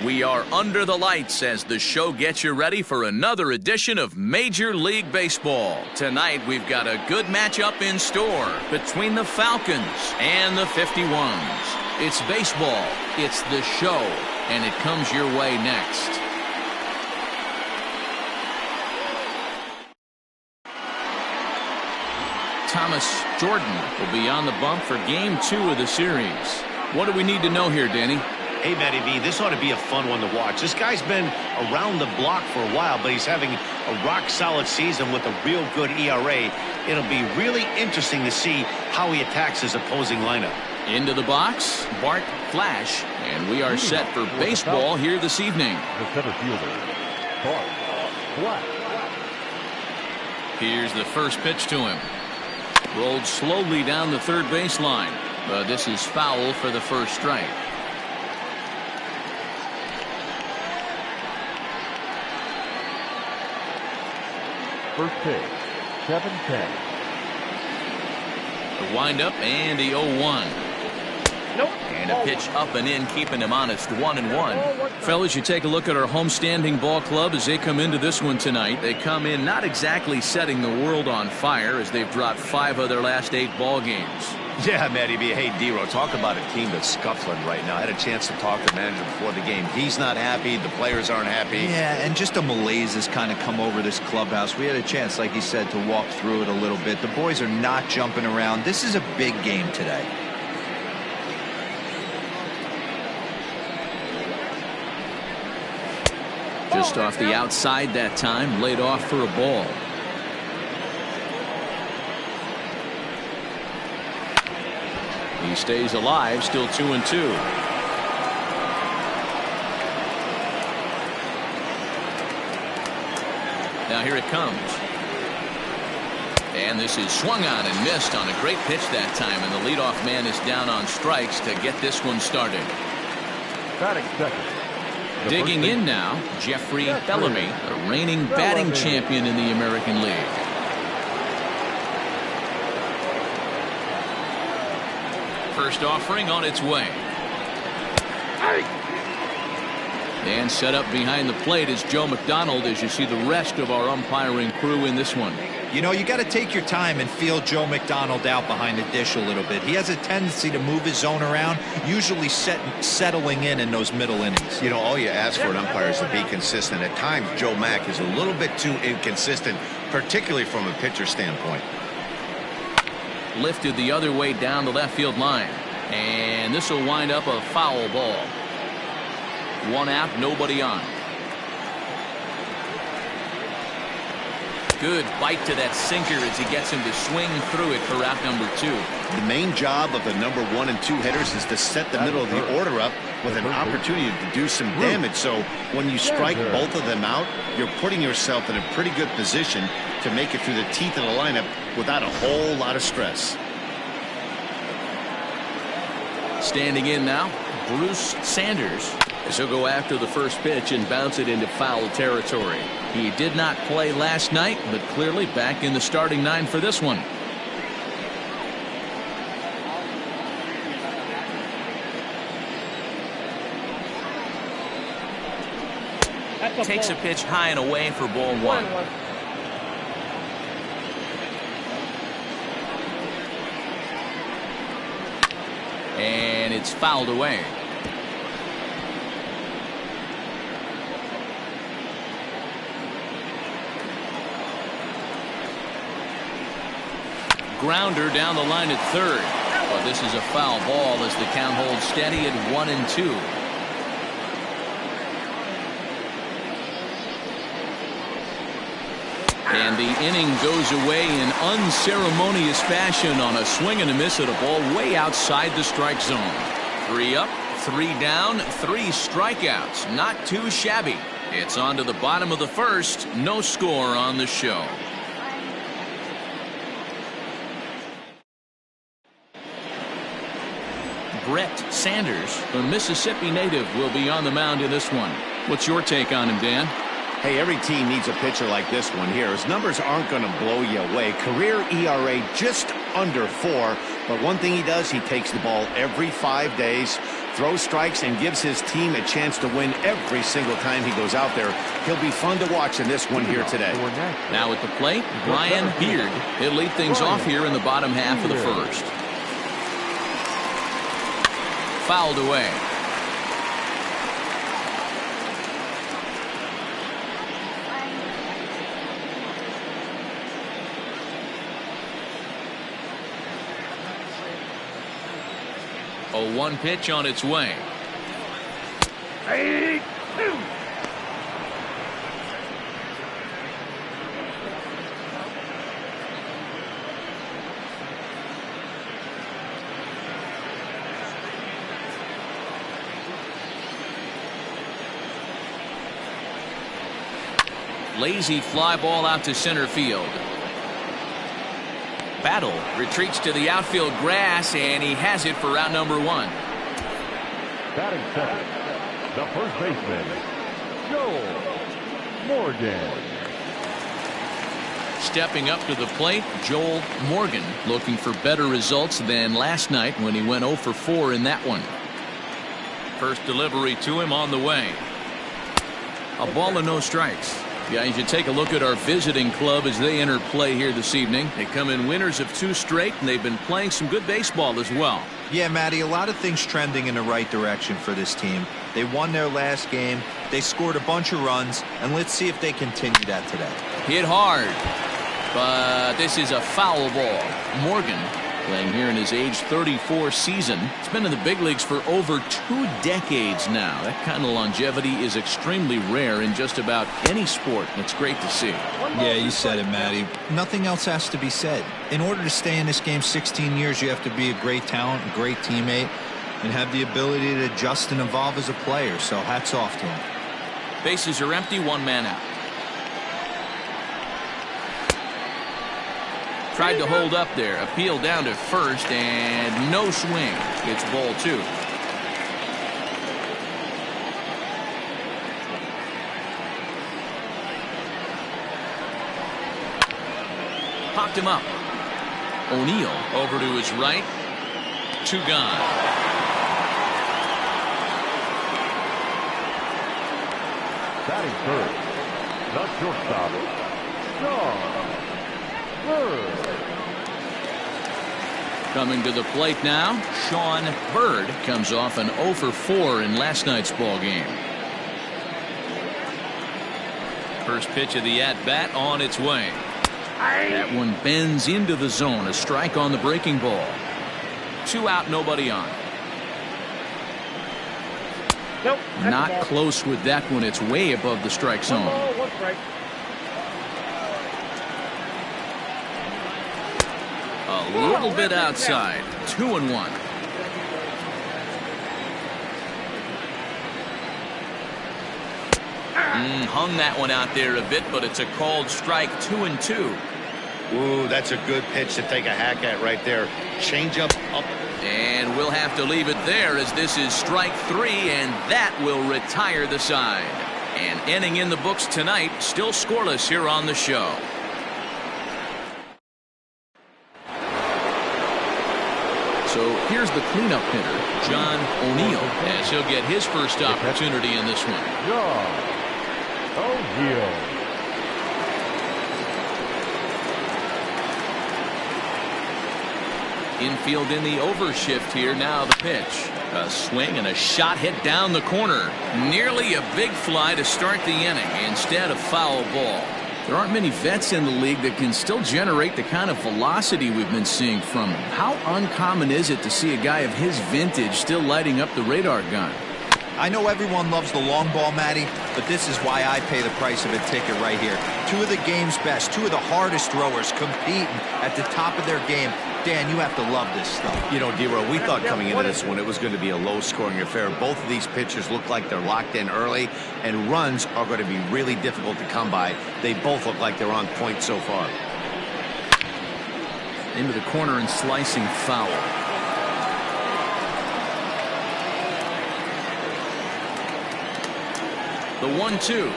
We are under the lights as the show gets you ready for another edition of Major League Baseball. Tonight we've got a good matchup in store between the Falcons and the 51s. It's baseball, it's the show, and it comes your way next. Thomas Jordan will be on the bump for Game 2 of the series. What do we need to know here, Danny? Hey, Matty V, this ought to be a fun one to watch. This guy's been around the block for a while, but he's having a rock-solid season with a real good ERA. It'll be really interesting to see how he attacks his opposing lineup. Into the box, Bart Flash, and we are set for baseball here this evening. The center fielder, Bart Flash. Here's the first pitch to him. Rolled slowly down the third baseline, but this is foul for the first strike. First pitch, 7-10. The windup and the 0-1. Nope. And a pitch up and in, keeping him honest, 1-1. Fellas, you take a look at our homestanding ball club as they come into this one tonight. They come in not exactly setting the world on fire as they've dropped 5 of their last 8 ball games. Yeah, Matty B. Hey, D-Ro, talk about a team that's scuffling right now. I had a chance to talk to the manager before the game. He's not happy. The players aren't happy. Yeah, and just a malaise has kind of come over this clubhouse. We had a chance, like you said, to walk through it a little bit. The boys are not jumping around. This is a big game today. Just off the outside that time, laid off for a ball. He stays alive, still 2-2. Now here it comes. And this is swung on and missed on a great pitch that time, and the leadoff man is down on strikes to get this one started. Batting second. Digging in now, Jeffrey Bellamy, the reigning batting champion in the American League. First offering on its way. And set up behind the plate is Joe McDonald as you see the rest of our umpiring crew in this one. You know, you got to take your time and feel Joe McDonald out behind the dish a little bit. He has a tendency to move his zone around, usually settling in those middle innings. You know, all you ask for an umpire is to be consistent. At times, Joe Mack is a little bit too inconsistent, particularly from a pitcher standpoint. Lifted the other way down the left field line. And this will wind up a foul ball. 1 out, nobody on. Good bite to that sinker as he gets him to swing through it for out number 2. The main job of the number 1 and 2 hitters is to set the middle of the order up with an opportunity to do some damage. So when you strike both of them out, you're putting yourself in a pretty good position to make it through the teeth of the lineup without a whole lot of stress. Standing in now, Bruce Sanders. As he'll go after the first pitch and bounce it into foul territory. He did not play last night, but clearly back in the starting 9 for this one. Takes a pitch high and away for ball 1. And it's fouled away. Grounder down the line at third. But this is a foul ball as the count holds steady at 1-2. And the inning goes away in unceremonious fashion on a swing and a miss at a ball way outside the strike zone. 3 up, 3 down, 3 strikeouts. Not too shabby. It's on to the bottom of the first. No score on the show. Brett Sanders, a Mississippi native, will be on the mound in this one. What's your take on him, Dan? Hey, every team needs a pitcher like this one here. His numbers aren't going to blow you away. Career ERA just under 4. But one thing he does, he takes the ball every 5 days, throws strikes and gives his team a chance to win every single time he goes out there. He'll be fun to watch in this one here today. Now at the plate, Brian Beard. He'll lead things off here in the bottom half of the first. Fouled away. A 1 pitch on its way. Lazy fly ball out to center field. Battle retreats to the outfield grass, and he has it for out number 1. Batting second, the first baseman, Joel Morgan. Stepping up to the plate, Joel Morgan, looking for better results than last night when he went 0 for 4 in that one. First delivery to him on the way. A ball and no strikes. Yeah, you should take a look at our visiting club as they enter play here this evening. They come in winners of 2 straight, and they've been playing some good baseball as well. Yeah, Matty, a lot of things trending in the right direction for this team. They won their last game, they scored a bunch of runs, and let's see if they continue that today. Hit hard, but this is a foul ball. Morgan, playing here in his age 34 season, he's been in the big leagues for over 2 decades now. That kind of longevity is extremely rare in just about any sport. It's great to see. Yeah, you said it, Matty. Nothing else has to be said. In order to stay in this game 16 years, you have to be a great talent, a great teammate, and have the ability to adjust and evolve as a player. So hats off to him. Bases are empty, 1 man out. Tried to hold up there, appeal down to first, and no swing. It's ball 2. Popped him up. O'Neill over to his right. 2 gone. Batting third, the shortstop, Sean Bird. Coming to the plate now, Sean Bird comes off an 0 for 4 in last night's ball game. First pitch of the at-bat on its way. That one bends into the zone. A strike on the breaking ball. 2 out, nobody on. Nope. Not close with that one. It's way above the strike zone. One strike. A little bit outside. 2-1. Hung that one out there a bit, but it's a called strike. 2-2. Ooh, that's a good pitch to take a hack at right there. Change up. And we'll have to leave it there as this is strike 3, and that will retire the side. And ending in the books tonight, still scoreless here on the show. So here's the cleanup hitter, John O'Neill, as he'll get his first opportunity in this one. John O'Neill. Infield in the overshift here. Now the pitch. A swing and a shot hit down the corner. Nearly a big fly to start the inning. Instead, a foul ball. There aren't many vets in the league that can still generate the kind of velocity we've been seeing from him. How uncommon is it to see a guy of his vintage still lighting up the radar gun? I know everyone loves the long ball, Matty, but this is why I pay the price of a ticket right here. 2 of the game's best, 2 of the hardest throwers competing at the top of their game. Dan, you have to love this stuff. You know, D-Row, we thought coming into this one it was going to be a low-scoring affair. Both of these pitchers look like they're locked in early, and runs are going to be really difficult to come by. They both look like they're on point so far. Into the corner and slicing foul. The 1-2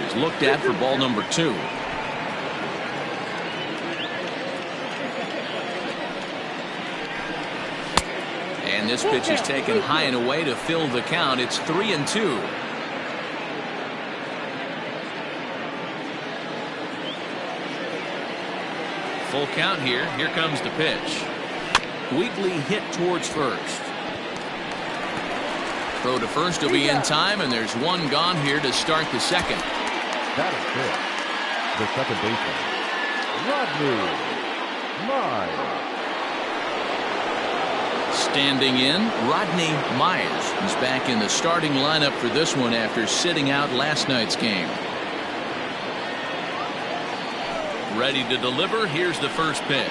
is looked at for ball number 2. And this pitch is taken high and away to fill the count. It's 3-2. Full count here. Here comes the pitch. Weakly hit towards first. Throw to first will be in time, and there's one gone here to start the second. That is it. The second baseman, Rodney Myers. Standing in, Rodney Myers. He's back in the starting lineup for this one after sitting out last night's game. Ready to deliver. Here's the first pitch.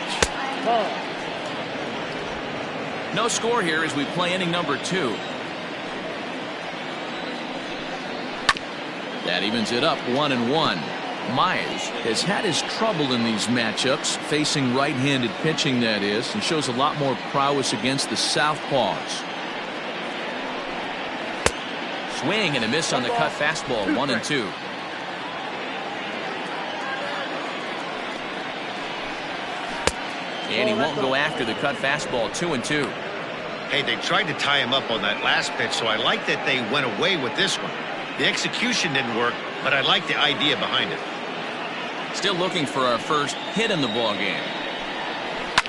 No score here as we play inning number 2. That evens it up 1-1. Myers has had his trouble in these matchups, facing right-handed pitching, that is, and shows a lot more prowess against the southpaws. Swing and a miss on the cut fastball, 1-2. And he won't go after the cut fastball, 2-2. Hey, they tried to tie him up on that last pitch, so I like that they went away with this one. The execution didn't work, but I like the idea behind it. Still looking for our first hit in the ball game.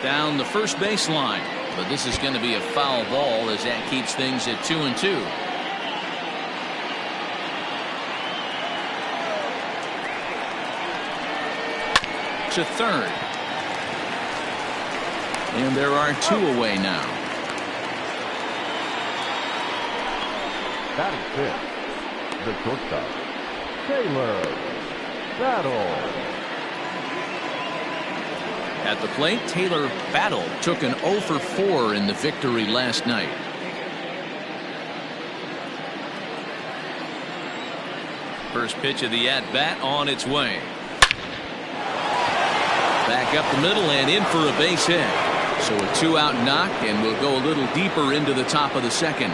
Down the first baseline, but this is going to be a foul ball as that keeps things at 2-2. To third. And there are 2 away now. That is it. The shortstop, Taylor Battle. At the plate, Taylor Battle took an 0 for 4 in the victory last night. First pitch of the at-bat on its way. Back up the middle and in for a base hit. So a 2-out knock, and we'll go a little deeper into the top of the second.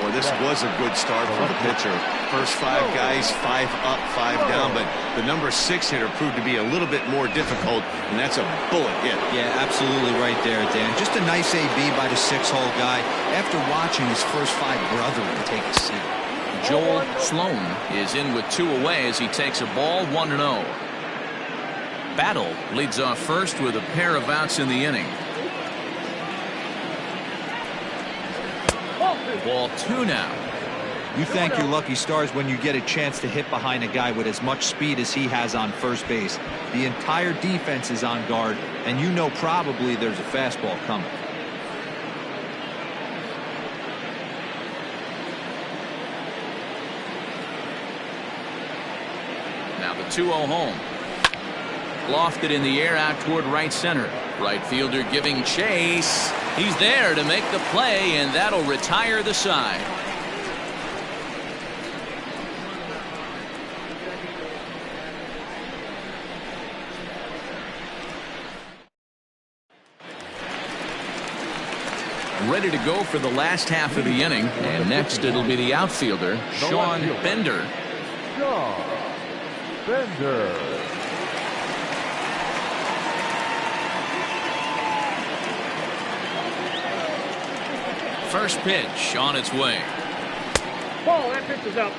Well, this was a good start for the pitcher. First 5 guys, 5 up, 5 down, but the number 6 hitter proved to be a little bit more difficult, and that's a bullet hit. Yeah, absolutely right there, Dan. Just a nice AB by the 6-hole guy after watching his first 5 brethren take a seat. Joel Sloan is in with 2 away as he takes a ball, 1-0. Battle leads off first with a pair of outs in the inning. Ball 2 now. You thank your lucky stars when you get a chance to hit behind a guy with as much speed as he has on first base. The entire defense is on guard, and you know probably there's a fastball coming. Now the 2-0 home. Lofted in the air out toward right center. Right fielder giving chase. He's there to make the play, and that'll retire the side. Ready to go for the last half of the inning, and next it'll be the outfielder, Sean Bender. Sean Bender. First pitch on its way. Ball, that pitch is out.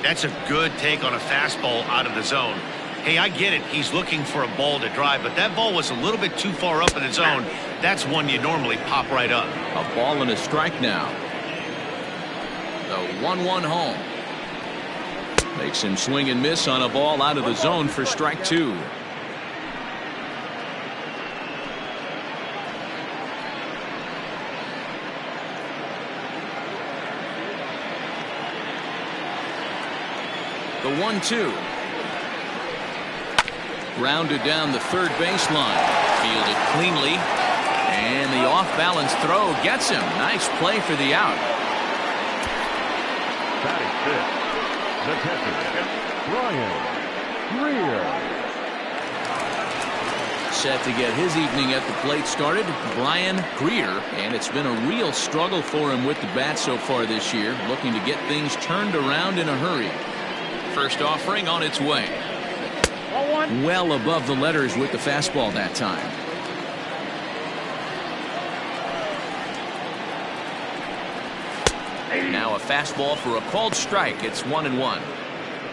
That's a good take on a fastball out of the zone. Hey, I get it. He's looking for a ball to drive, but that ball was a little bit too far up in the zone. That's one you normally pop right up. A ball and a strike now. The 1-1 home. Makes him swing and miss on a ball out of the zone for strike 2. The 1-2. Rounded down the third baseline. Fielded cleanly. And the off-balance throw gets him. Nice play for the out. Batting fifth, the catcher, Brian Greer. Set to get his evening at the plate started, Brian Greer, and it's been a real struggle for him with the bat so far this year, looking to get things turned around in a hurry. First offering on its way. Well above the letters with the fastball that time. Now a fastball for a called strike. It's 1-1.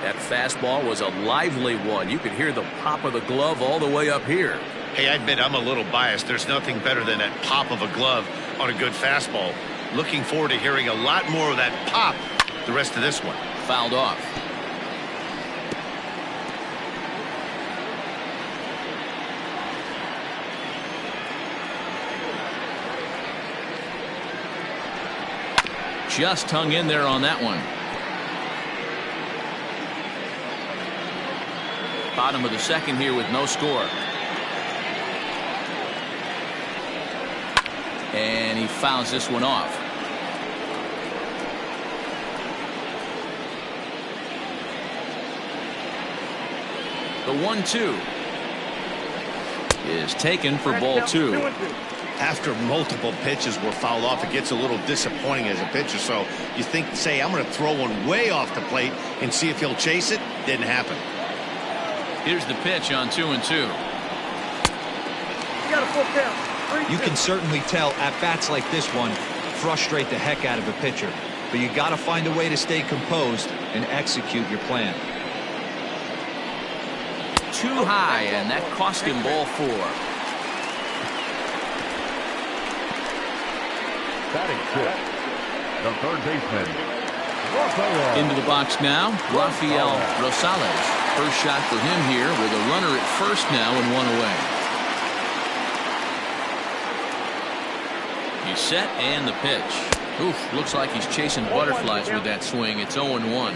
That fastball was a lively one. You could hear the pop of the glove all the way up here. Hey, I admit I'm a little biased. There's nothing better than that pop of a glove on a good fastball. Looking forward to hearing a lot more of that pop the rest of this one. Fouled off. Just hung in there on that one. Bottom of the second here with no score. And he fouls this one off. The 1-2 is taken for ball 2. After multiple pitches were fouled off, it gets a little disappointing as a pitcher. So you think, say, I'm going to throw one way off the plate and see if he'll chase it. Didn't happen. Here's the pitch on 2-2. You can certainly tell at bats like this one frustrate the heck out of a pitcher, but you got to find a way to stay composed and execute your plan. Too high, and that cost him ball 4. Batting fifth, the third baseman, Rafael. Into the box now, Rafael Rosales. First shot for him here with a runner at first now and 1 away. He's set and the pitch. Oof, looks like he's chasing butterflies with that swing. It's 0-1.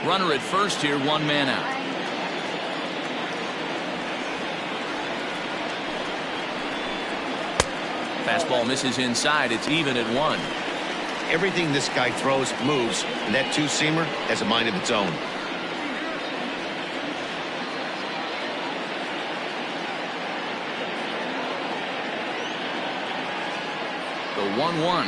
Runner at first here, 1 man out. Fastball misses inside. It's even at 1. Everything this guy throws moves, and that two-seamer has a mind of its own. The 1-1.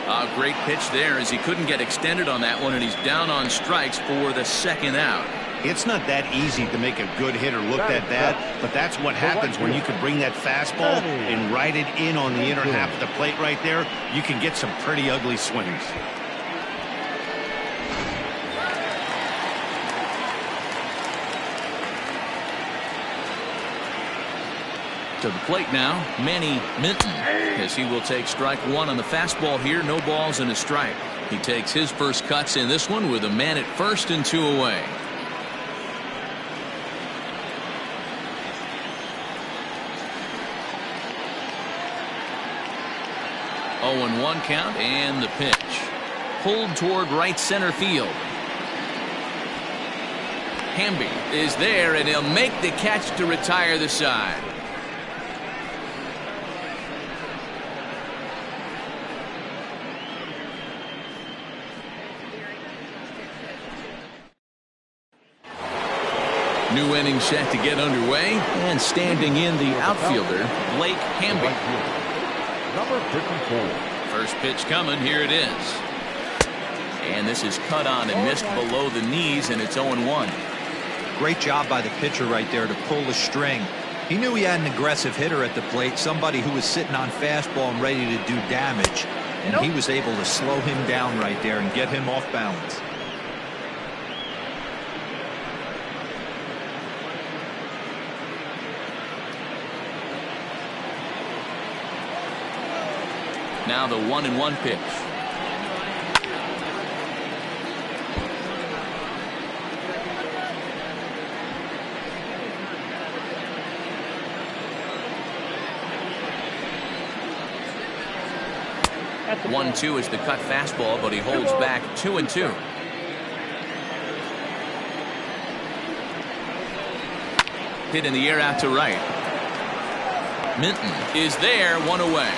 A great pitch there as he couldn't get extended on that one, and he's down on strikes for the second out. It's not that easy to make a good hitter look at that, but that's what happens when you can bring that fastball and ride it in on the inner half of the plate right there. You can get some pretty ugly swings. To the plate now, Manny Minton, as he will take strike 1 on the fastball here. No balls and a strike. He takes his first cuts in this one with a man at first and 2 away. Oh, 0-1 count, and the pitch. Pulled toward right center field. Hamby is there, and he'll make the catch to retire the side. New inning set to get underway, and standing in the outfielder, Blake Hamby. Number 54. First pitch coming. Here it is. And this is cut on and missed below the knees, and it's 0-1. Great job by the pitcher right there to pull the string. He knew he had an aggressive hitter at the plate, somebody who was sitting on fastball and ready to do damage, and he was able to slow him down right there and get him off balance. Now the 1-1 pitch. That's 1-2 is the cut fastball, but he holds back 2-2. Hit in the air out to right. Minton is there, 1 away.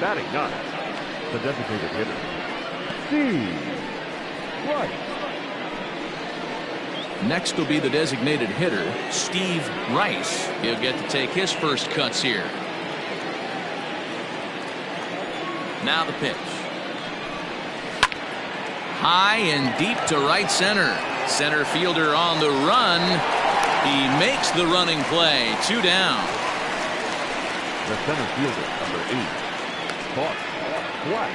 Batting ninth, the designated hitter, Steve White. Next will be the designated hitter, Steve Rice. He'll get to take his first cuts here. Now the pitch. High and deep to right center. Center fielder on the run. He makes the running play. 2 down. The center fielder, number 8, Bart Flash.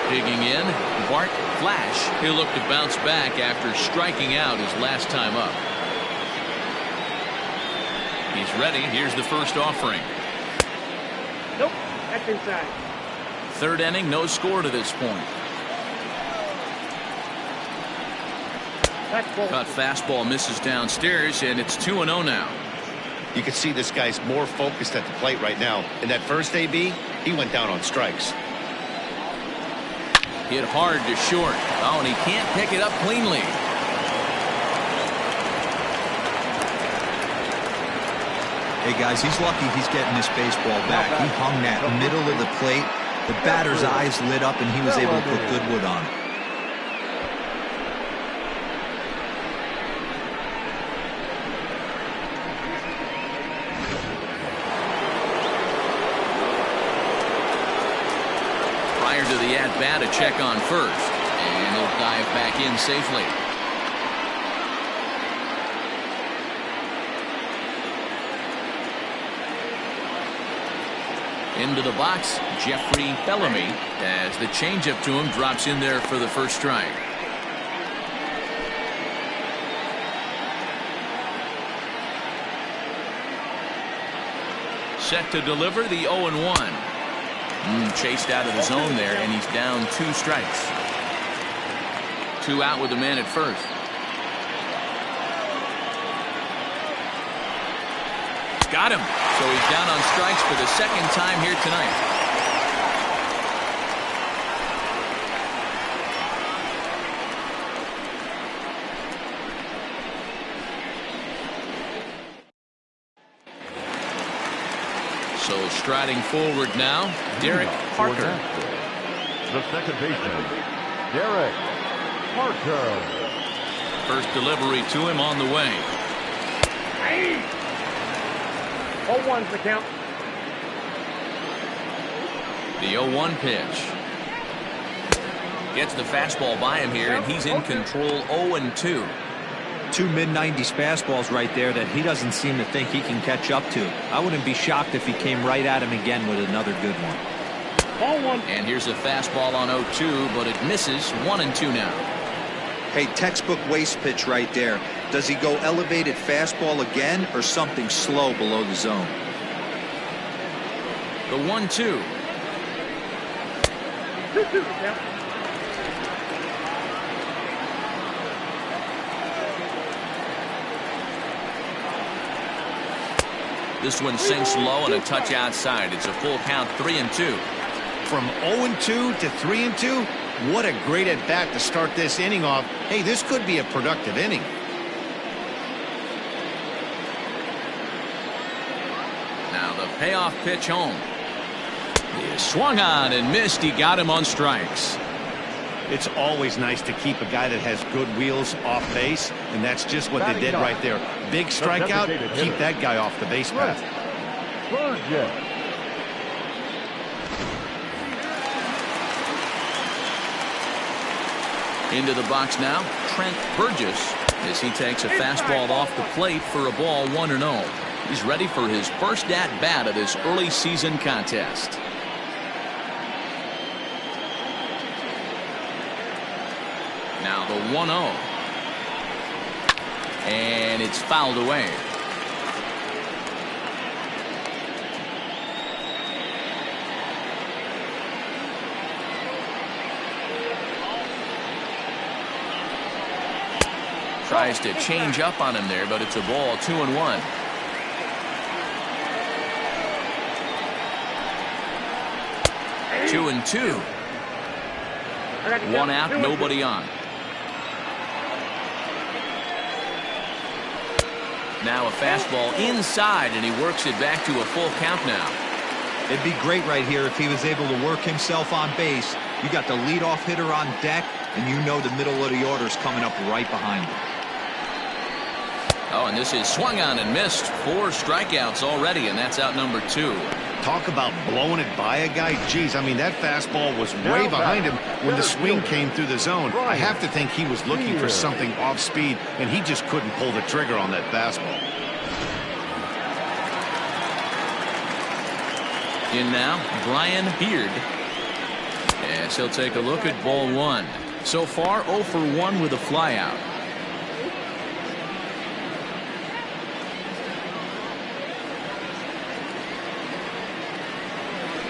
Digging in, Bart Flash. He'll look to bounce back after striking out his last time up. He's ready. Here's the first offering. Nope, that's inside. Third inning, no score to this point. Cut fastball misses downstairs, and it's 2-0 now. You can see this guy's more focused at the plate right now. In that first AB, he went down on strikes. Hit hard to short. Oh, and he can't pick it up cleanly. Hey, guys, he's lucky he's getting this baseball back. He hung that middle of the plate. The batter's eyes lit up, and he was able to put good wood on. Prior to the at-bat, a check on first. And he'll dive back in safely. Into the box, Jeffrey Bellamy, as the changeup to him drops in there for the first strike. Set to deliver the 0-1. Chased out of the zone there, and he's down 2 strikes. 2 out with the man at first. Got him. So he's down on strikes for the second time here tonight. So striding forward now, Derek Parker. The second baseman, Derek Parker. First delivery to him on the way. 0-1's the count. The 0-1 pitch. Gets the fastball by him here, and he's in control. 0-2. 2 mid-90s fastballs right there that he doesn't seem to think he can catch up to. I wouldn't be shocked if he came right at him again with another good one. Ball 1. And here's a fastball on 0-2, but it misses. 1-2 now. Hey, textbook waste pitch right there. Does he go elevated fastball again or something slow below the zone? The 1-2. 2-2 the count. This one sinks low and a touch outside. It's a full count, 3-2. From 0-2 to 3-2, what a great at-bat to start this inning off. Hey, this could be a productive inning. Now the payoff pitch home. He swung on and missed. He got him on strikes. It's always nice to keep a guy that has good wheels off base, and that's just what they did right there. Big strikeout, keep that guy off the base path. Into the box now, Trent Burgess, as he takes a fastball off the plate for a ball, 1-0. He's ready for his first at-bat of this early season contest. Now the 1-0. And it's fouled away. Tries to change up on him there, but it's a ball, 2-1. Two and two. 1 out, nobody on. Now a fastball inside, and he works it back to a full count now. It'd be great right here if he was able to work himself on base. You got the leadoff hitter on deck. and you know the middle of the order is coming up right behind him. Oh, and this is swung on and missed. 4 strikeouts already, and that's out number 2. Talk about blowing it by a guy. Geez, I mean, that fastball was way behind him when the swing came through the zone. I have to think he was looking for something off speed, and he just couldn't pull the trigger on that fastball. In now, Brian Beard. Yes, he'll take a look at ball 1. So far, 0 for 1 with a flyout.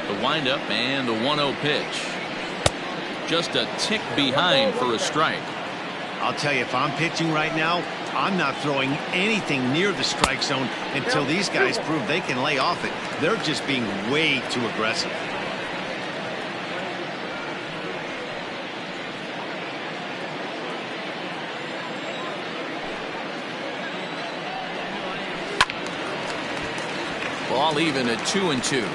The windup and the 1-0 pitch. Just a tick behind for a strike. I'll tell you, if I'm pitching right now, I'm not throwing anything near the strike zone until these guys prove they can lay off it. They're just being way too aggressive. Ball even at 2-2.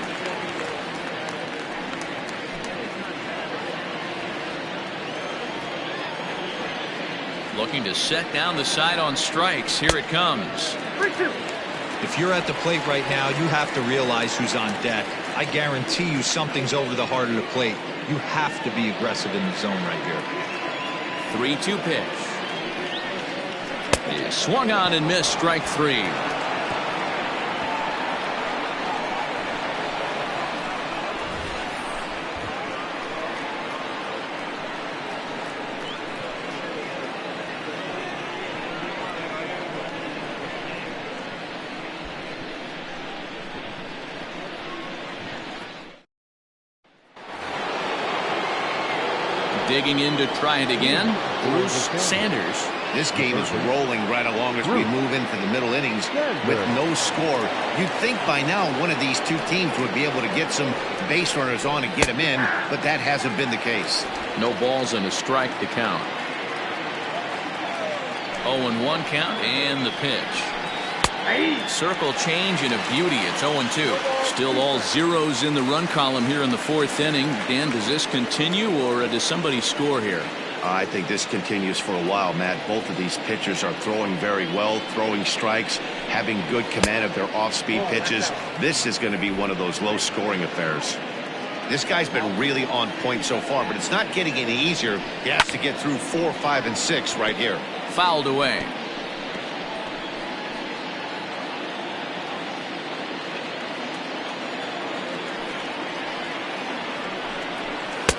Looking to set down the side on strikes. Here it comes. If you're at the plate right now, you have to realize who's on deck. I guarantee you something's over the heart of the plate. You have to be aggressive in the zone right here. 3-2 pitch. He swung on and missed. Strike 3. Digging in to try it again, Bruce Sanders. This game is rolling right along as we move into the middle innings with no score. You'd think by now one of these two teams would be able to get some base runners on and get them in, but that hasn't been the case. No balls and a strike to count. 0-1 count and the pitch. Circle change and a beauty. It's 0-2. Still all zeros in the run column here in the 4th inning. Dan, does this continue or does somebody score here? I think this continues for a while, Matt. Both of these pitchers are throwing very well, throwing strikes, having good command of their off-speed pitches. This is going to be one of those low-scoring affairs. This guy's been really on point so far, but it's not getting any easier. He has to get through 4, 5, and 6 right here. Fouled away.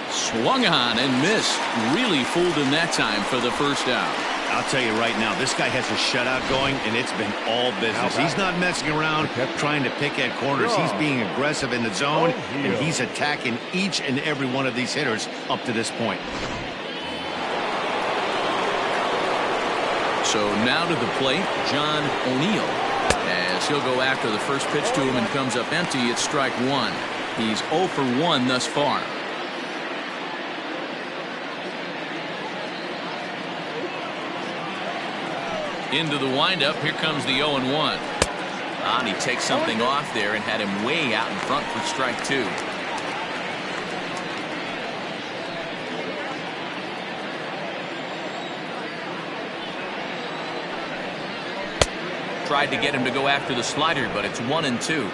Swung on and missed. Really fooled him that time for the first out. I'll tell you right now, this guy has a shutout going, and it's been all business. He's not messing around trying to pick at corners. He's being aggressive in the zone, and he's attacking each and every one of these hitters up to this point. So now to the plate, John O'Neill. As he'll go after the first pitch to him and comes up empty, it's strike 1. He's 0 for 1 thus far. Into the windup. Here comes the 0-1. And he takes something off there and had him way out in front for strike 2. Tried to get him to go after the slider, but it's 1-2.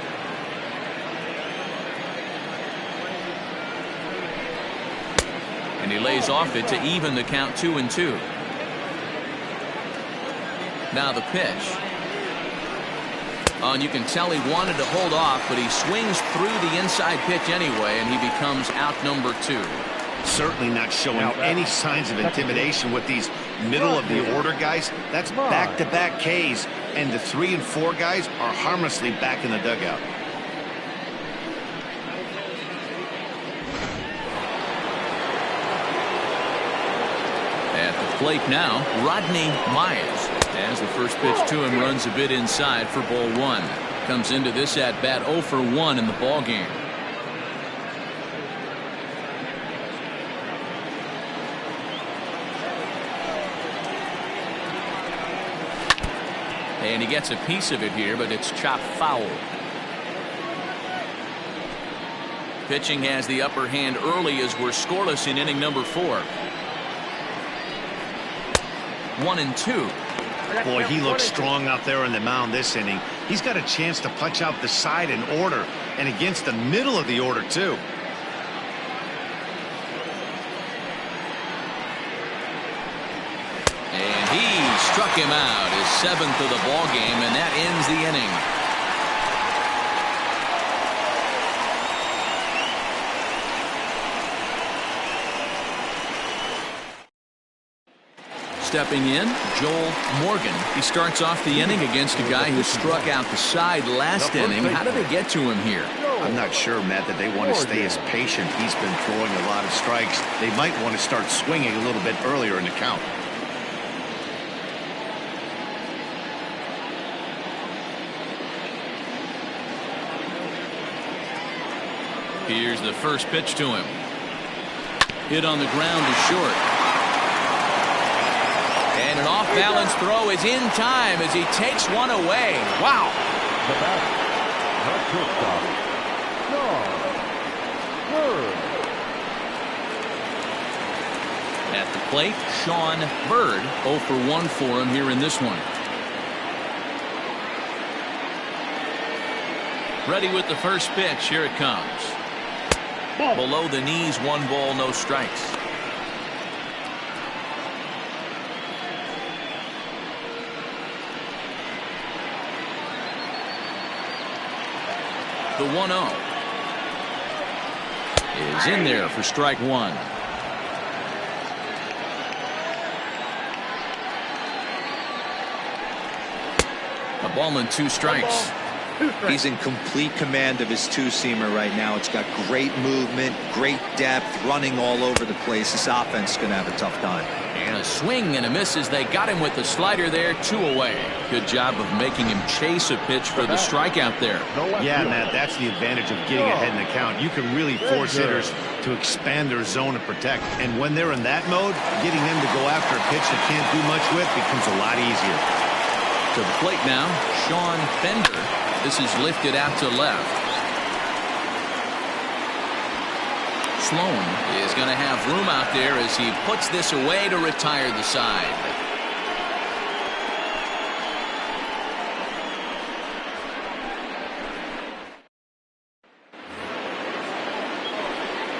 And he lays off it to even the count 2-2. Now the pitch. And you can tell he wanted to hold off, but he swings through the inside pitch anyway, and he becomes out number 2. Certainly not showing any signs of intimidation with these middle of the order guys. That's back-to-back Ks, and the 3 and 4 guys are harmlessly back in the dugout. At the plate now, Rodney Myers. As the first pitch to him runs a bit inside for ball 1. Comes into this at bat 0 for 1 in the ball game. And he gets a piece of it here, but it's chopped foul. Pitching has the upper hand early as we're scoreless in inning number 4. 1-2. Boy, he looks strong out there on the mound this inning. He's got a chance to punch out the side in order, and against the middle of the order, too. And he struck him out, his 7th of the ball game, and that ends the inning. Stepping in, Joel Morgan. He starts off the inning against a guy who struck out the side last inning. How did they get to him here? I'm not sure, Matt, that they want to stay as patient. He's been throwing a lot of strikes. They might want to start swinging a little bit earlier in the count. Here's the first pitch to him. Hit on the ground to short. And an off-balance throw is in time as he takes one away. Wow. The batter, the shortstop, Sean Bird. At the plate, Sean Bird. 0 for 1 for him here in this one. Ready with the first pitch. Here it comes. Below the knees, 1 ball, no strikes. The 1-0 is in there for strike 1. A ball and 2 strikes. He's in complete command of his two-seamer right now. It's got great movement, great depth, running all over the place. This offense is going to have a tough time. And a swing and a miss as they got him with the slider there. 2 away. Good job of making him chase a pitch for the strikeout there. Yeah, Matt, that's the advantage of getting ahead in the count. You can really force hitters to expand their zone and protect. And when they're in that mode, getting them to go after a pitch they can't do much with becomes a lot easier. To the plate now, Sean Bender. This is lifted out to left. Sloan is going to have room out there as he puts this away to retire the side.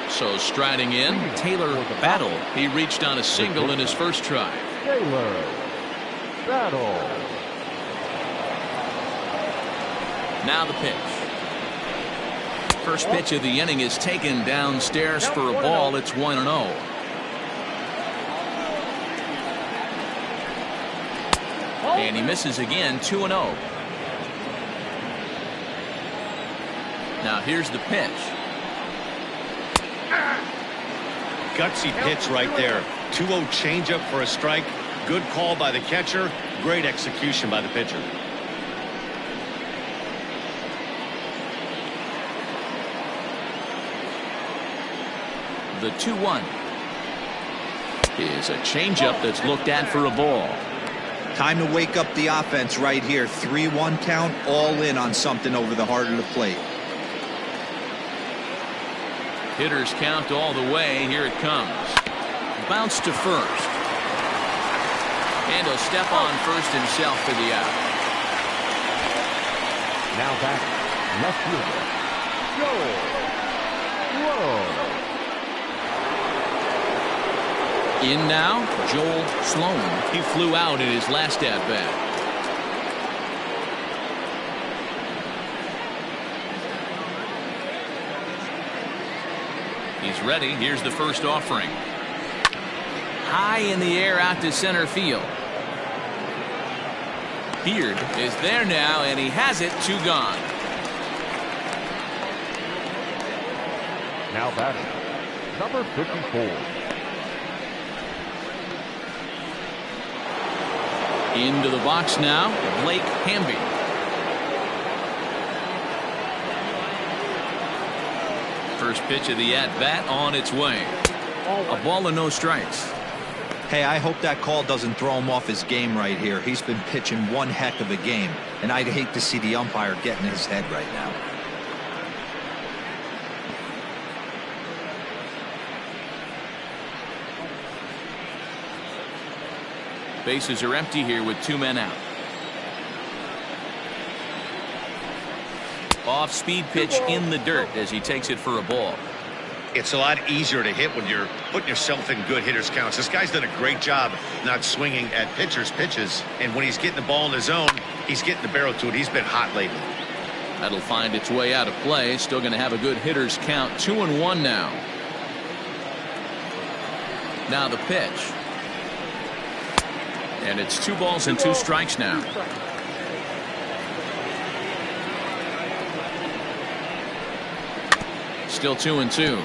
So striding in, Taylor Battle. He reached on a single in his first try. Taylor Battle. Now the pitch. First pitch of the inning is taken downstairs for a ball. It's 1-0. And he misses again. 2-0. Now here's the pitch. Gutsy pitch right there. 2-0 changeup for a strike. Good call by the catcher. Great execution by the pitcher. The 2-1 is a changeup that's looked at for a ball. Time to wake up the offense right here. 3-1 count, all in on something over the heart of the plate. Hitters count all the way. Here it comes. Bounce to first. And he'll step on first himself for the out. Now back, left fielder, Joel Sloan. In now, Joel Sloan. He flew out in his last at-bat. He's ready. Here's the first offering. High in the air out to center field. Beard is there now, and he has it. 2 gone. Now batting, number 54. Into the box now, Blake Hamby. First pitch of the at-bat on its way. A ball and no strikes. Hey, I hope that call doesn't throw him off his game right here. He's been pitching one heck of a game, and I'd hate to see the umpire get in his head right now. Bases are empty here with 2 men out. Off-speed pitch in the dirt as he takes it for a ball. It's a lot easier to hit when you're putting yourself in good hitters' counts. This guy's done a great job not swinging at pitchers' pitches. And when he's getting the ball in the zone, he's getting the barrel to it. He's been hot lately. That'll find its way out of play. Still going to have a good hitter's count. 2-1 now. Now the pitch. And it's 2 balls and 2 strikes now. Still 2-2.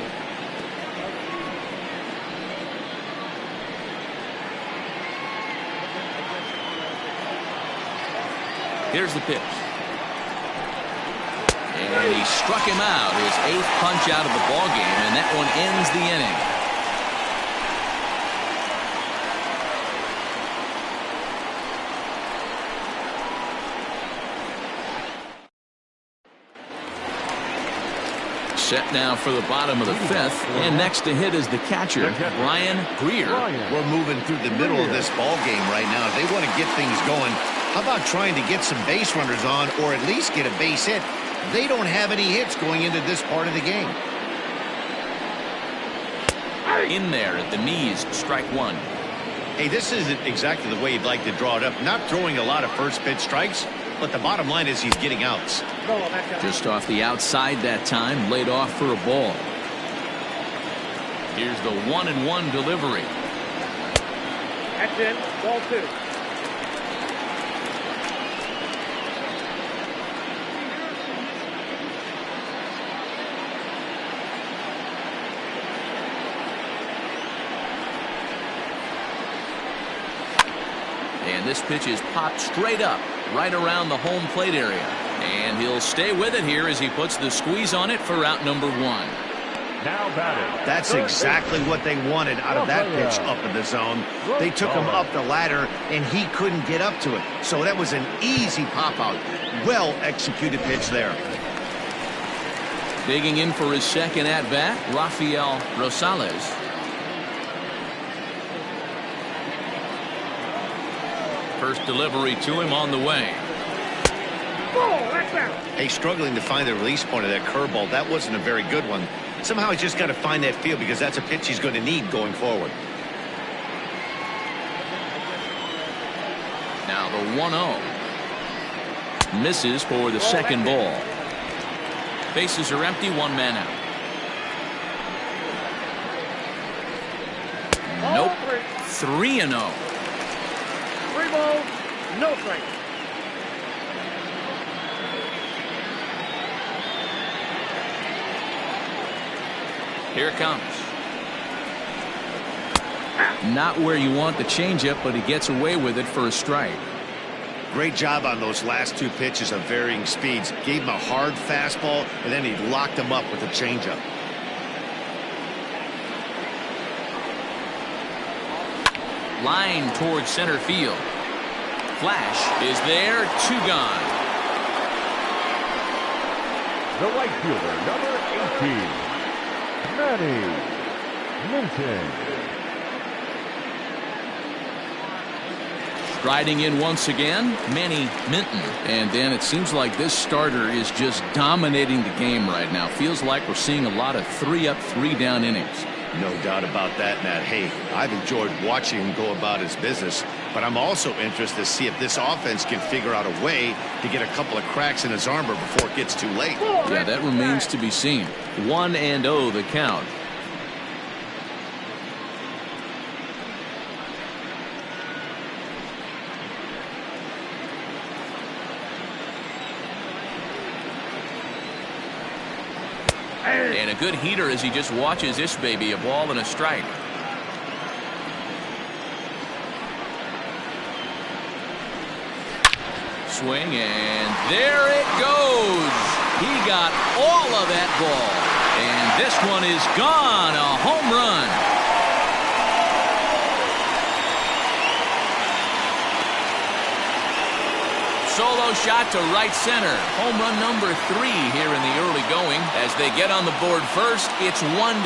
Here's the pitch. And he struck him out. His 8th punch out of the ball game, and that one ends the inning. Set now for the bottom of the 5th, and next to hit is the catcher, Brian Greer. We're moving through the middle of this ball game right now. If they want to get things going, how about trying to get some base runners on, or at least get a base hit? They don't have any hits going into this part of the game. In there at the knees, strike 1. Hey, this isn't exactly the way you'd like to draw it up. Not throwing a lot of first pitch strikes, but the bottom line is he's getting outs. Just off the outside that time, laid off for a ball. Here's the 1-1 delivery. That's in. Ball 2. And this pitch is popped straight up, right around the home plate area. And he'll stay with it here as he puts the squeeze on it for out number 1. Now batting. That's exactly what they wanted out of that pitch up in the zone. They took him up the ladder, and he couldn't get up to it. So that was an easy pop-out. Well-executed pitch there. Digging in for his second at-bat, Rafael Rosales. First delivery to him on the way. Hey, struggling to find the release point of that curveball. That wasn't a very good one. Somehow he's just got to find that feel, because that's a pitch he's going to need going forward. Now the 1-0. Misses for the second ball. Bases are empty, 1 man out. Nope. 3-0. 3 balls, no strikes. Here it comes. Not where you want the changeup, but he gets away with it for a strike. Great job on those last 2 pitches of varying speeds. Gave him a hard fastball, and then he locked him up with a changeup. Line towards center field. Flash is there, 2 gone. The right fielder, number 18, Manny Minton. Striding in once again, Manny Minton. And Dan, it seems like this starter is just dominating the game right now. Feels like we're seeing a lot of 3-up, 3-down innings. No doubt about that, Matt. Hey, I've enjoyed watching him go about his business, but I'm also interested to see if this offense can figure out a way to get a couple of cracks in his armor before it gets too late. Yeah, that remains to be seen. 1-0 the count. And a good heater as he just watches this baby, a ball and a strike. Swing, and there it goes. He got all of that ball. And this one is gone, a home run. Solo shot to right center. Home run number 3 here in the early going. As they get on the board first, it's 1-0.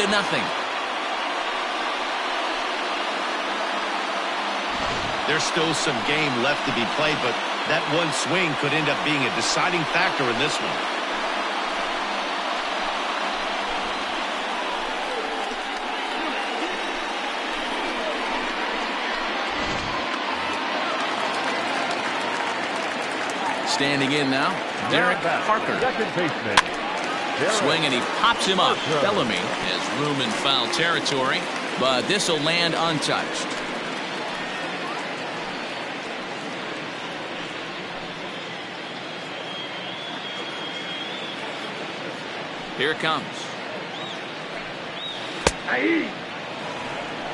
There's still some game left to be played, but that one swing could end up being a deciding factor in this one. Standing in now, Derek Parker. Second baseman. Swing and he pops him up. Bellamy has room in foul territory, but this will land untouched. Here it comes.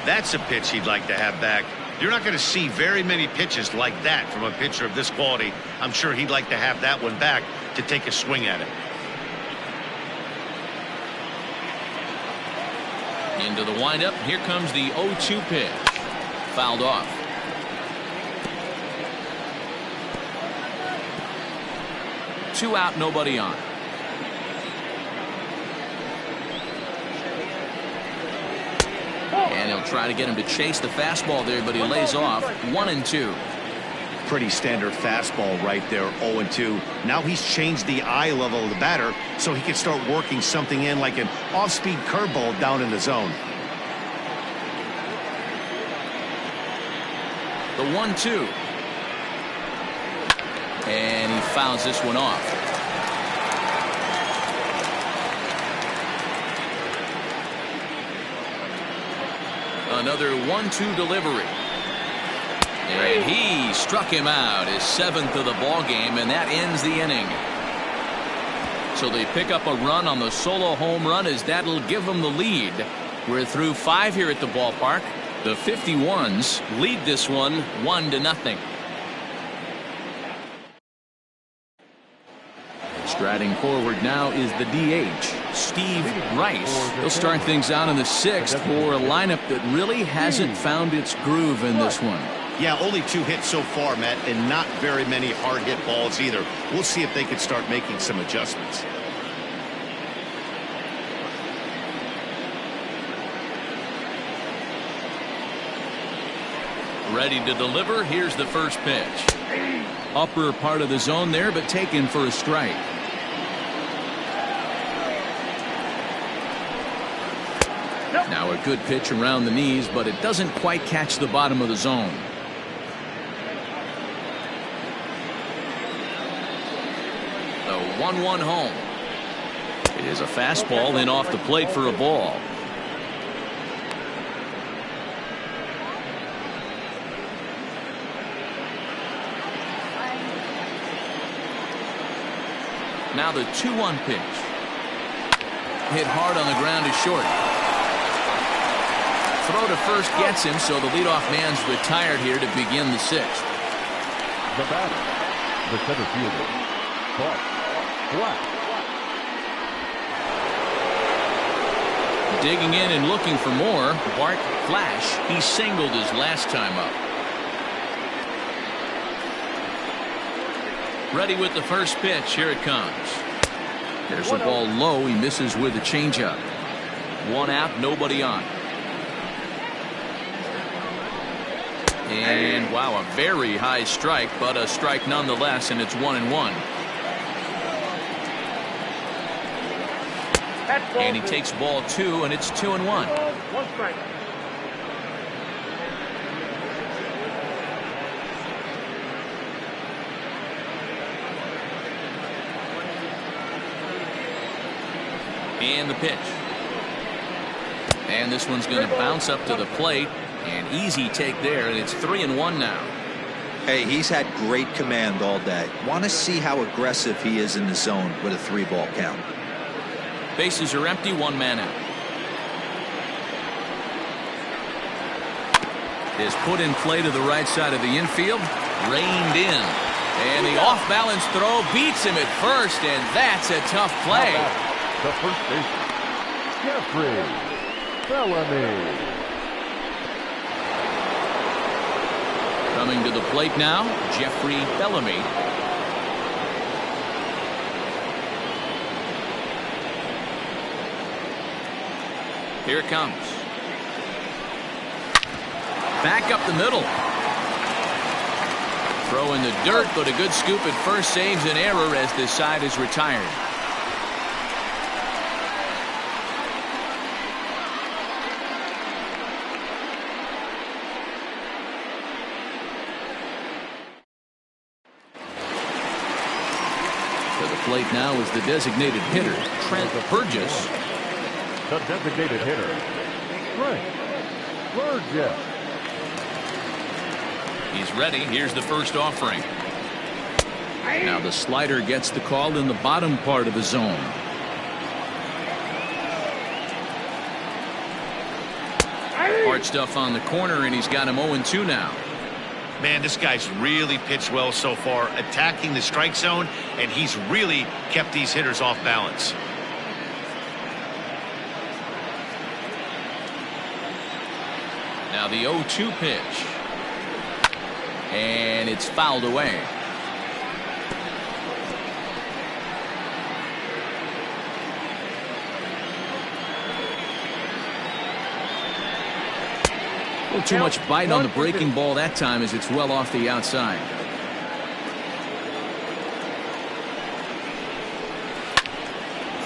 That's a pitch he'd like to have back. You're not going to see very many pitches like that from a pitcher of this quality. I'm sure he'd like to have that one back to take a swing at it. Into the windup. Here comes the 0-2 pitch. Fouled off. Two out, nobody on. And he'll try to get him to chase the fastball there, but he lays off. 1-2. Pretty standard fastball right there, 0-2. Now he's changed the eye level of the batter so he can start working something in like an off-speed curveball down in the zone. The 1-2. And he fouls this one off. Another 1-2 delivery. And he struck him out, his 7th of the ball game, and that ends the inning. So they pick up a run on the solo home run, as that'll give them the lead. We're through 5 here at the ballpark. The 51s lead this one 1-0. Striding forward now is the DH, Steve Rice. He'll start things out in the 6th for a lineup that really hasn't found its groove in this one. Yeah, only 2 hits so far, Matt, and not very many hard hit balls either. We'll see if they can start making some adjustments. Ready to deliver. Here's the first pitch. Upper part of the zone there, but taken for a strike. Now a good pitch around the knees, but it doesn't quite catch the bottom of the zone. The 1-1 home. It is a fastball in off the plate for a ball. Now the 2-1 pitch. Hit hard on the ground is short. Throw to first gets him, so the leadoff man's retired here to begin the 6th. The batter, the center fielder, Bart Black. Digging in and looking for more. Bart Flash. He singled his last time up. Ready with the first pitch. Here it comes. There's the ball low. He misses with a changeup. 1 out, nobody on. And wow, a very high strike, but a strike nonetheless, and it's 1-1. And he takes ball 2, and it's 2-1. 1 strike. And the pitch. And this one's going to bounce up to the plate. An easy take there, and it's 3-1 now. Hey, he's had great command all day. Want to see how aggressive he is in the zone with a 3-ball count. Bases are empty, 1 man out. Is put in play to the right side of the infield. Reined in. And the off-balance throw beats him at first, and that's a tough play. The first baseman, Jeffrey Bellamy. Coming to the plate now, Jeffrey Bellamy. Here it comes. Back up the middle. Throw in the dirt, but a good scoop at first saves an error as this side is retired. To the plate now is the designated hitter, Trent Burgess. The designated hitter, Trent Burgess. He's ready. Here's the first offering. Now the slider gets the call in the bottom part of the zone. Hard stuff on the corner, and he's got him 0-2 now. Man, this guy's really pitched well so far, attacking the strike zone, and he's really kept these hitters off balance. Now the 0-2 pitch. And it's fouled away. A little too much bite on the breaking ball that time as it's well off the outside.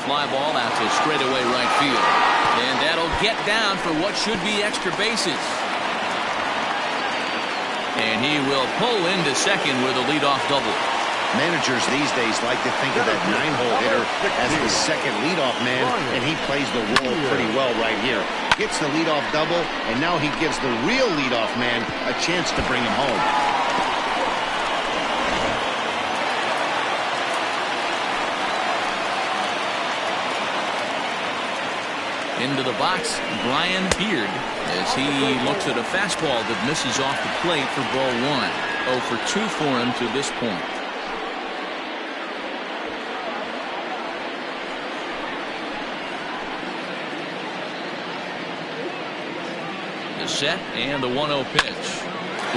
Fly ball out to straightaway right field. And that'll get down for what should be extra bases. And he will pull into second with a leadoff double. Managers these days like to think of that 9-hole hitter as the second leadoff man, and he plays the role pretty well right here. Gets the leadoff double, and now he gives the real leadoff man a chance to bring him home. Into the box, Brian Beard, as he looks at a fastball that misses off the plate for ball 1. 0 for 2 for him to this point. The set and the 1-0 pitch.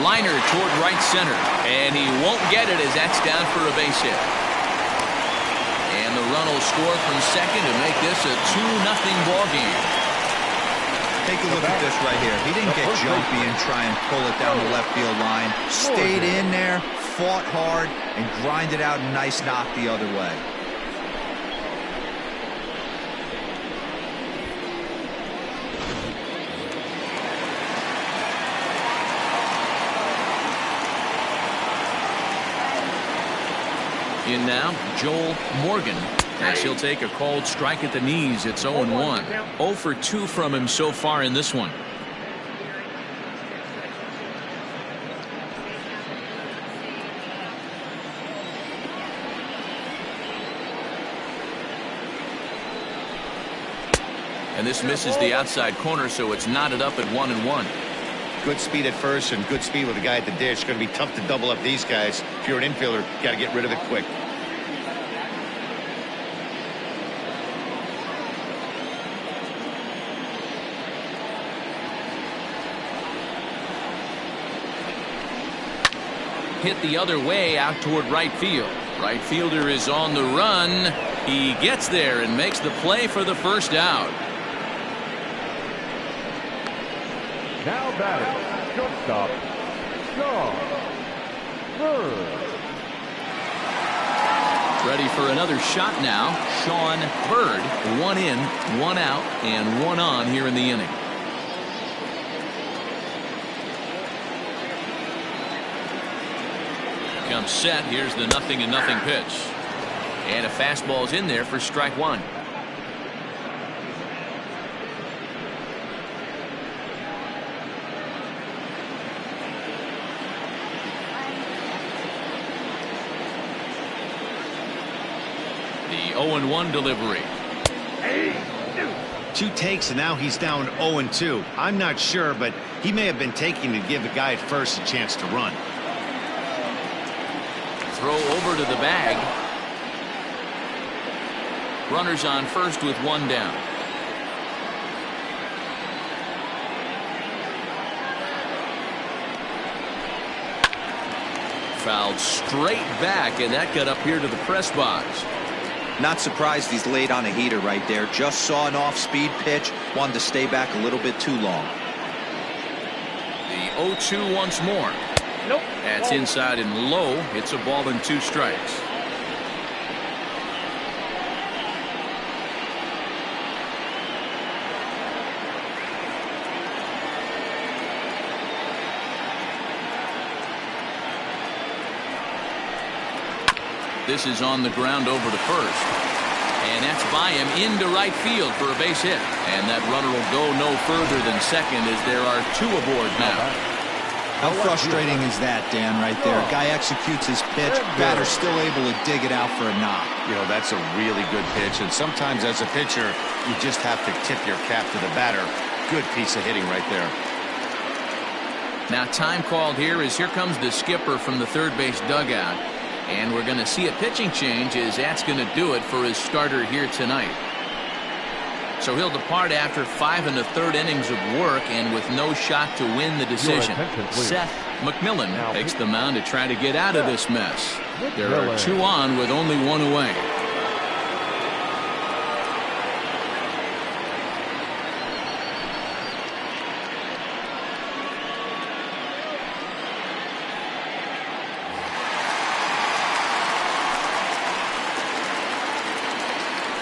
Liner toward right center, and he won't get it as that's down for a base hit. And the run will score from second to make this a 2-0 ball game. Take a look at this right here. He didn't get jumpy and try and pull it down the left field line. Stayed in there, fought hard, and grinded out a nice knock the other way. In now, Joel Morgan, as he'll take a called strike at the knees. It's 0-1. 0 for 2 from him so far in this one. And this misses the outside corner, so it's knotted up at 1-1. Good speed at first and good speed with the guy at the dish. Going to be tough to double up these guys. If you're an infielder, got to get rid of it quick. Hit the other way out toward right field. Right fielder is on the run. He gets there and makes the play for the first out. Now batting, shortstop, Sean Bird. Ready for another shot now. Sean Bird, 1 in, 1 out, and 1 on here in the inning. Comes set. Here's the 0-0 pitch. And a fastball's in there for strike 1. The 0-1 delivery. 2 takes, and now he's down 0-2. I'm not sure, but he may have been taking to give the guy at first a chance to run. Throw over to the bag. Runners on first with 1 down. Fouled straight back, and that got up here to the press box. Not surprised he's laid on a heater right there. Just saw an off-speed pitch. Wanted to stay back a little bit too long. The 0-2 once more. Nope. That's Ball. inside and low. It's a ball and 2 strikes. This is on the ground over to first. And that's by him into right field for a base hit. And that runner will go no further than second as there are 2 aboard now. How frustrating is that, Dan, right there? Guy executes his pitch, batter's still able to dig it out for a knock. You know, that's a really good pitch, and sometimes as a pitcher, you just have to tip your cap to the batter. Good piece of hitting right there. Now time called here as here comes the skipper from the third base dugout. And we're going to see a pitching change as that's going to do it for his starter here tonight. So he'll depart after 5 1/3 innings of work and with no shot to win the decision. Seth McMillan takes the mound to try to get out of this mess. There are 2 on with only 1 away.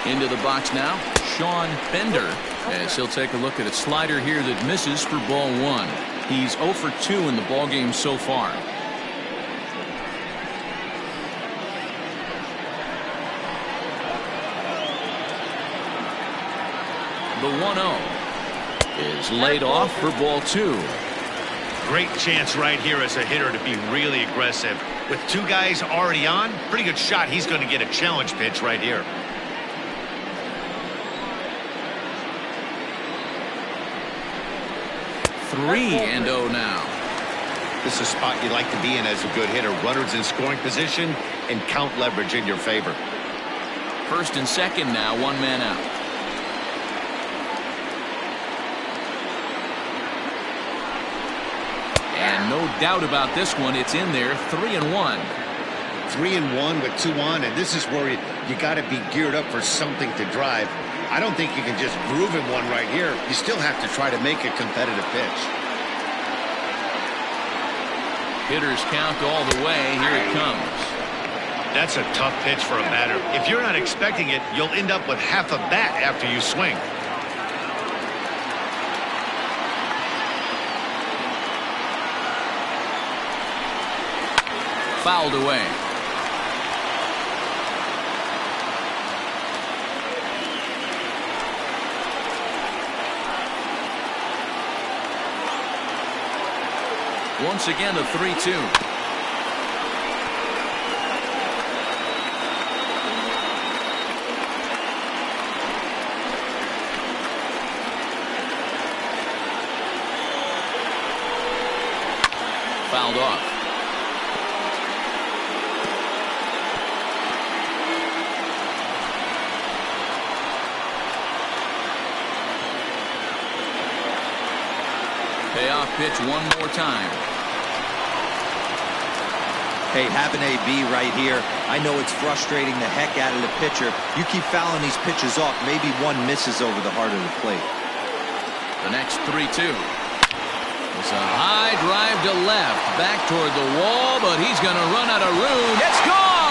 Into the box now, Sean Bender, as he'll take a look at a slider here that misses for ball 1. He's 0 for 2 in the ballgame so far. The 1-0 is laid off for ball 2. Great chance right here as a hitter to be really aggressive. With 2 guys already on, pretty good shot. He's going to get a challenge pitch right here. 3-0 now. This is a spot you like to be in as a good hitter. Runners in scoring position and count leverage in your favor. First and second now, 1 man out. And no doubt about this one, it's in there. 3-1. 3-1 with 2 on, and this is where you got to be geared up for something to drive. I don't think you can just groove him one right here. You still have to try to make a competitive pitch. Hitters count all the way. Here it comes. That's a tough pitch for a batter. If you're not expecting it, you'll end up with half a bat after you swing. Fouled away. Once again, a 3-2. Fouled off. Payoff pitch one more time. Hey, having AB right here, I know it's frustrating the heck out of the pitcher. You keep fouling these pitches off, maybe one misses over the heart of the plate. The next 3-2. It's a high drive to left, back toward the wall, but he's going to run out of room. It's gone!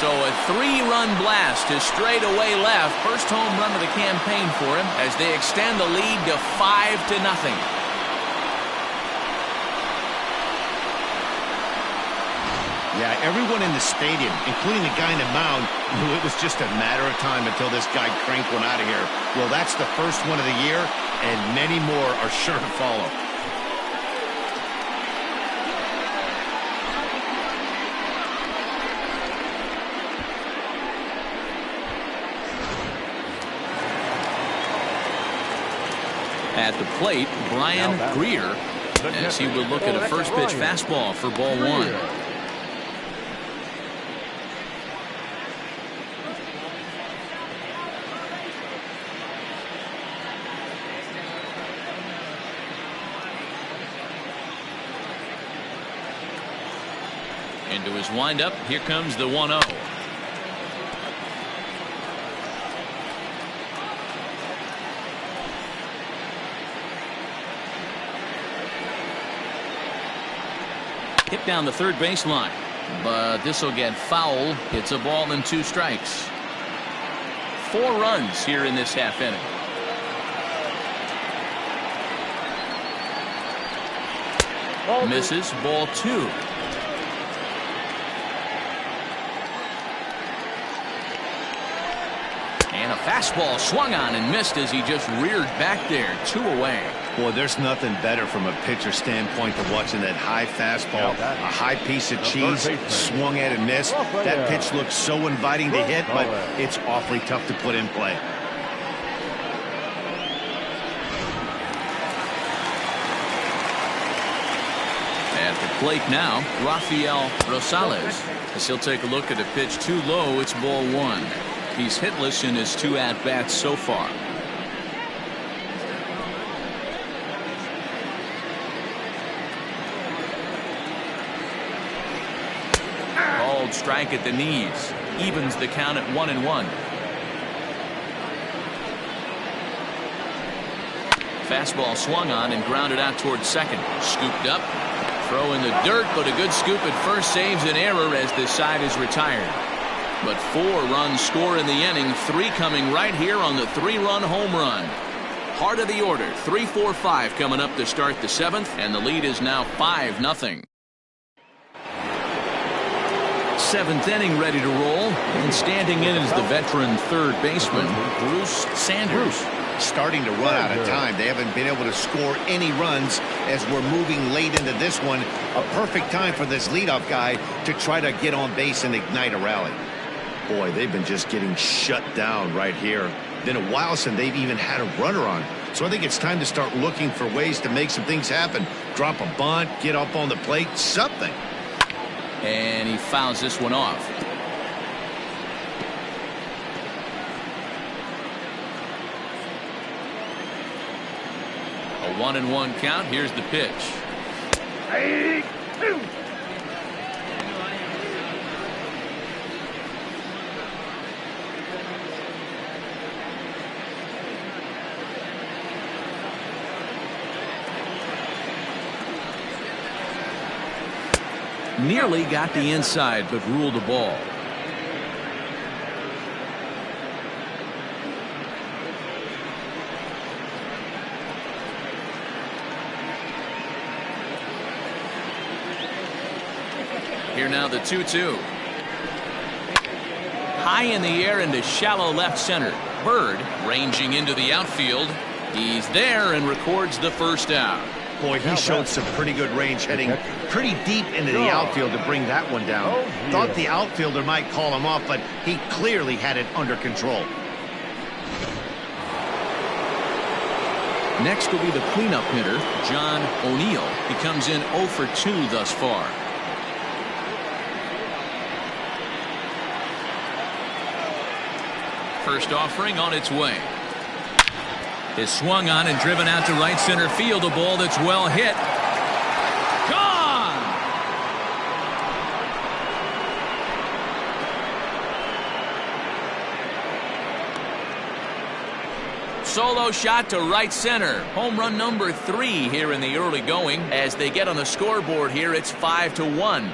So a 3-run blast to straightaway left. First home run of the campaign for him as they extend the lead to 5-0. Yeah, everyone in the stadium, including the guy in the mound, knew it was just a matter of time until this guy cranked one out of here. Well, that's the first one of the year, and many more are sure to follow. At the plate, Brian Greer, as he will look at a first pitch fastball for ball 1. Into his windup, here comes the 1-0. Hit down the third baseline. But this will get foul. It's a ball and 2 strikes. 4 runs here in this half inning. Misses, ball 2. And a fastball swung on and missed as he just reared back there. 2 away. Boy, there's nothing better from a pitcher standpoint than watching that high fastball. A high piece of cheese, swung at and missed. That pitch looks so inviting to hit, but it's awfully tough to put in play. At the plate now, Rafael Rosales. As he'll take a look at a pitch too low, it's ball 1. He's hitless in his 2 at-bats so far. Called strike at the knees. Evens the count at 1-1. Fastball swung on and grounded out towards second. Scooped up. Throw in the dirt, but a good scoop at first saves an error as this side is retired. But 4 runs score in the inning, 3 coming right here on the 3-run home run. Heart of the order, 3-4-5 coming up to start the 7th, and the lead is now 5-0. 7th inning ready to roll, and standing in is the veteran third baseman, Bruce Sanders. Starting to run out of time. They haven't been able to score any runs as we're moving late into this one. A perfect time for this leadoff guy to try to get on base and ignite a rally. Boy, they've been just getting shut down right here. Been a while since they've even had a runner on. So I think it's time to start looking for ways to make some things happen. Drop a bunt, get up on the plate, something. And he fouls this one off. A 1-1 count. Here's the pitch. 2. Nearly got the inside, but ruled the ball. Here now the 2-2. High in the air into shallow left center. Bird ranging into the outfield. He's there and records the first out. Boy, he showed some pretty good range heading pretty deep into the outfield to bring that one down. Thought the outfielder might call him off, but he clearly had it under control. Next will be the cleanup hitter, John O'Neill. He comes in 0 for 2 thus far. First offering on its way. Is swung on and driven out to right center field. A ball that's well hit. Gone! Solo shot to right center. Home run number 3 here in the early going. As they get on the scoreboard here, it's 5-1.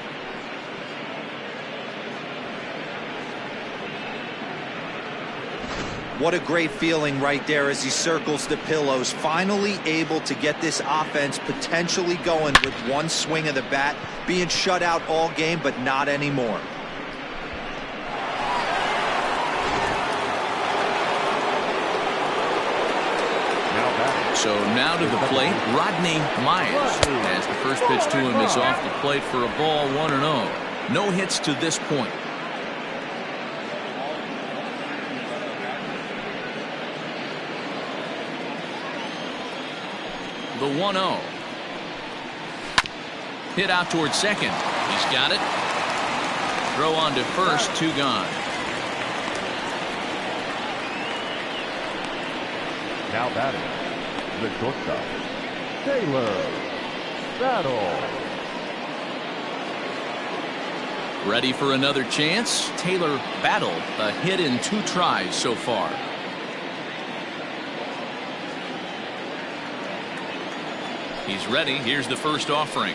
What a great feeling right there as he circles the pillows. Finally able to get this offense potentially going with one swing of the bat. Being shut out all game, but not anymore. So now to the plate, Rodney Myers. As the first pitch to him is off the plate for a ball, 1-0. No hits to this point. The 1-0. Hit out towards second. He's got it. Throw on to first, 2 gone. Now batting, the shortstop, Taylor Battle. Ready for another chance? Taylor Battle, a hit in 2 tries so far. He's ready. Here's the first offering.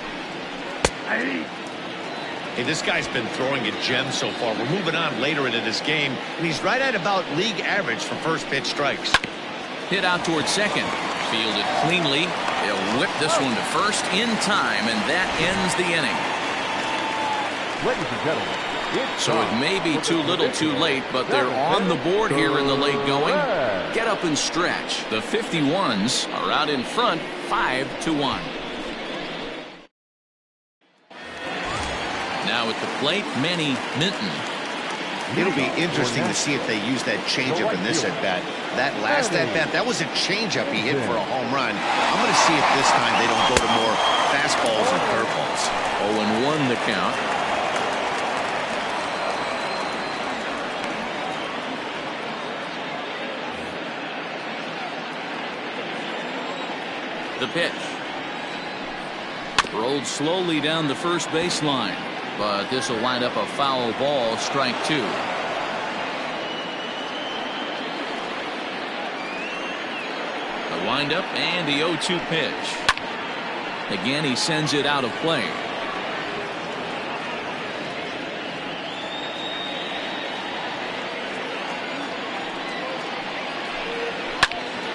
Hey, this guy's been throwing a gem so far. We're moving on later into this game, and he's right at about league average for first pitch strikes. Hit out towards second. Fielded cleanly. He'll whip this one to first in time, and that ends the inning. Ladies and gentlemen, So it may be too little too late, but they're on the board here in the late going. Get up and stretch. The 51s are out in front, 5-1. Now at the plate, Manny Minton. It'll be interesting to see if they use that changeup in this at-bat. That last at-bat, that was a changeup he hit for a home run. I'm going to see if this time they don't go to more fastballs and curveballs. 0-1 the count. The pitch. Rolled slowly down the first baseline, but this will wind up a foul ball, strike 2. The windup and the 0-2 pitch. Again, he sends it out of play.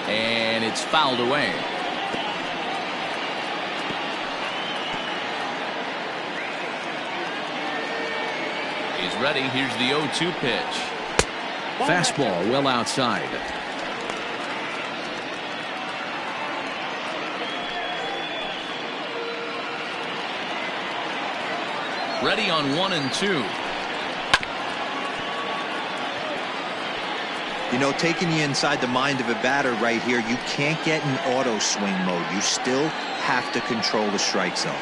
And it's fouled away. He's ready. Here's the 0-2 pitch. Fastball well outside. Ready on 1 and 2. You know, taking you inside the mind of a batter right here, you can't get in auto swing mode. You still have to control the strike zone.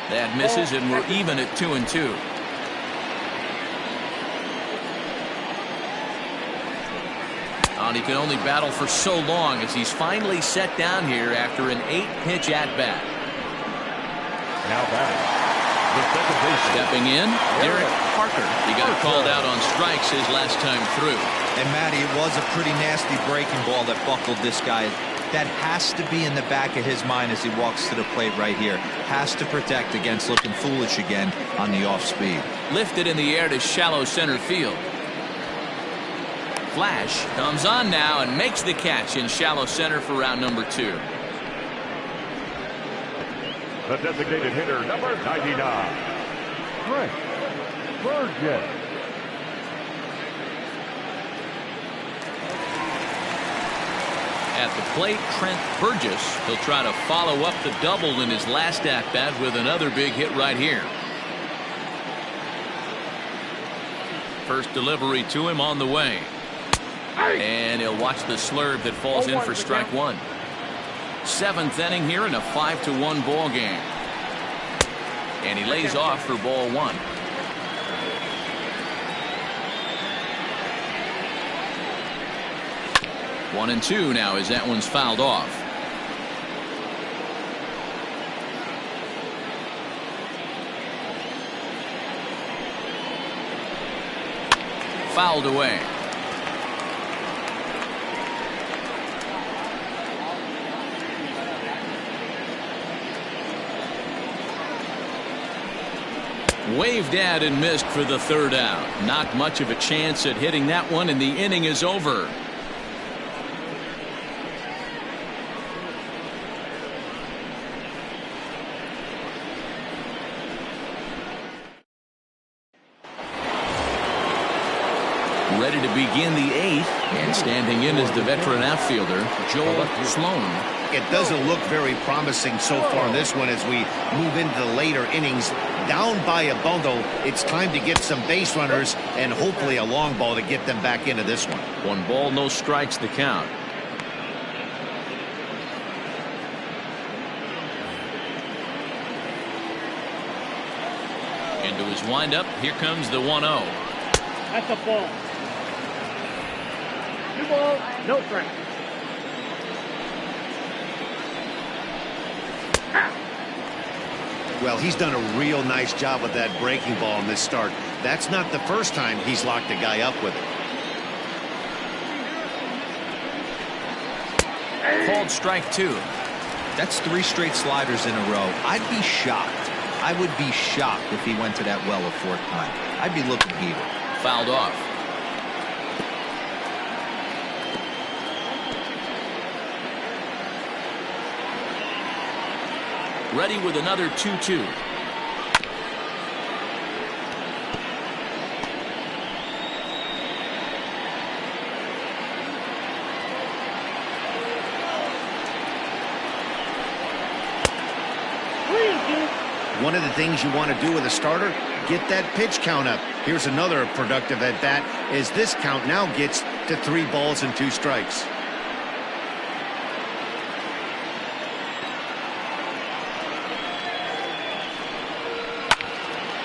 That misses, and we're even at 2 and 2. And he can only battle for so long as he's finally set down here after an 8-pitch at-bat. Now batting, the second baseman. Stepping in, Derek Parker. He got called out on strikes his last time through. And Matty, it was a pretty nasty breaking ball that buckled this guy. That has to be in the back of his mind as he walks to the plate right here. Has to protect against looking foolish again on the off speed. Lifted in the air to shallow center field. Flash comes on now and makes the catch in shallow center for round number 2. The designated hitter, number 99, Trent Burgess. At the plate, Trent Burgess. He'll try to follow up the double in his last at-bat with another big hit right here. First delivery to him on the way. And he'll watch the slurve that falls in for strike 1. 7th inning here in a 5-1 ball game. And he lays off for ball 1. One and 2 now as that one's fouled off. Fouled away. Waved at and missed for the 3rd out. Not much of a chance at hitting that one, and the inning is over. Ready to begin the 8th, and standing in is the veteran outfielder, Joel Sloan. It doesn't look very promising so far in this one as we move into the later innings. Down by a bundle, it's time to get some base runners and hopefully a long ball to get them back into this one. 1 ball, no strikes, the count. Into his windup, here comes the 1-0. That's a ball. 2 balls, no strikes. Well, he's done a real nice job with that breaking ball in this start. That's not the first time he's locked a guy up with it. Called strike 2. That's 3 straight sliders in a row. I'd be shocked. I would be shocked if he went to that well a 4th time. I'd be looking heated. Fouled off. Ready with another 2-2. One of the things you want to do with a starter, get that pitch count up. Here's another productive at bat as this count now gets to 3 balls and 2 strikes.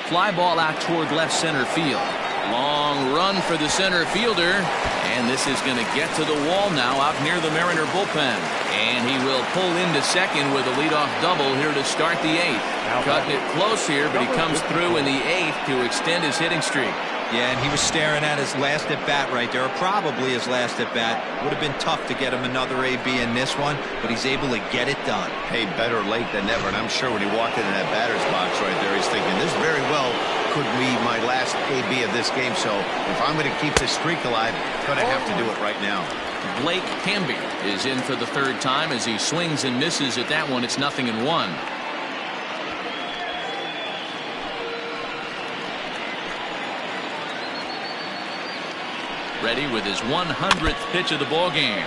Fly ball out toward left center field. Long run for the center fielder. And this is going to get to the wall now out near the Mariner bullpen. And he will pull into second with a leadoff double here to start the 8th. Cutting it close here, but he comes through in the 8th to extend his hitting streak. Yeah, and he was staring at his last at-bat right there, or probably his last at-bat. Would have been tough to get him another AB in this one, but he's able to get it done. Hey, better late than never, and I'm sure when he walked into that batter's box right there, he's thinking, this very well could be my last AB of this game, so if I'm going to keep this streak alive, going to have to do it right now. Blake Camby is in for the 3rd time as he swings and misses at that one. It's 0-1. Ready with his 100th pitch of the ball game.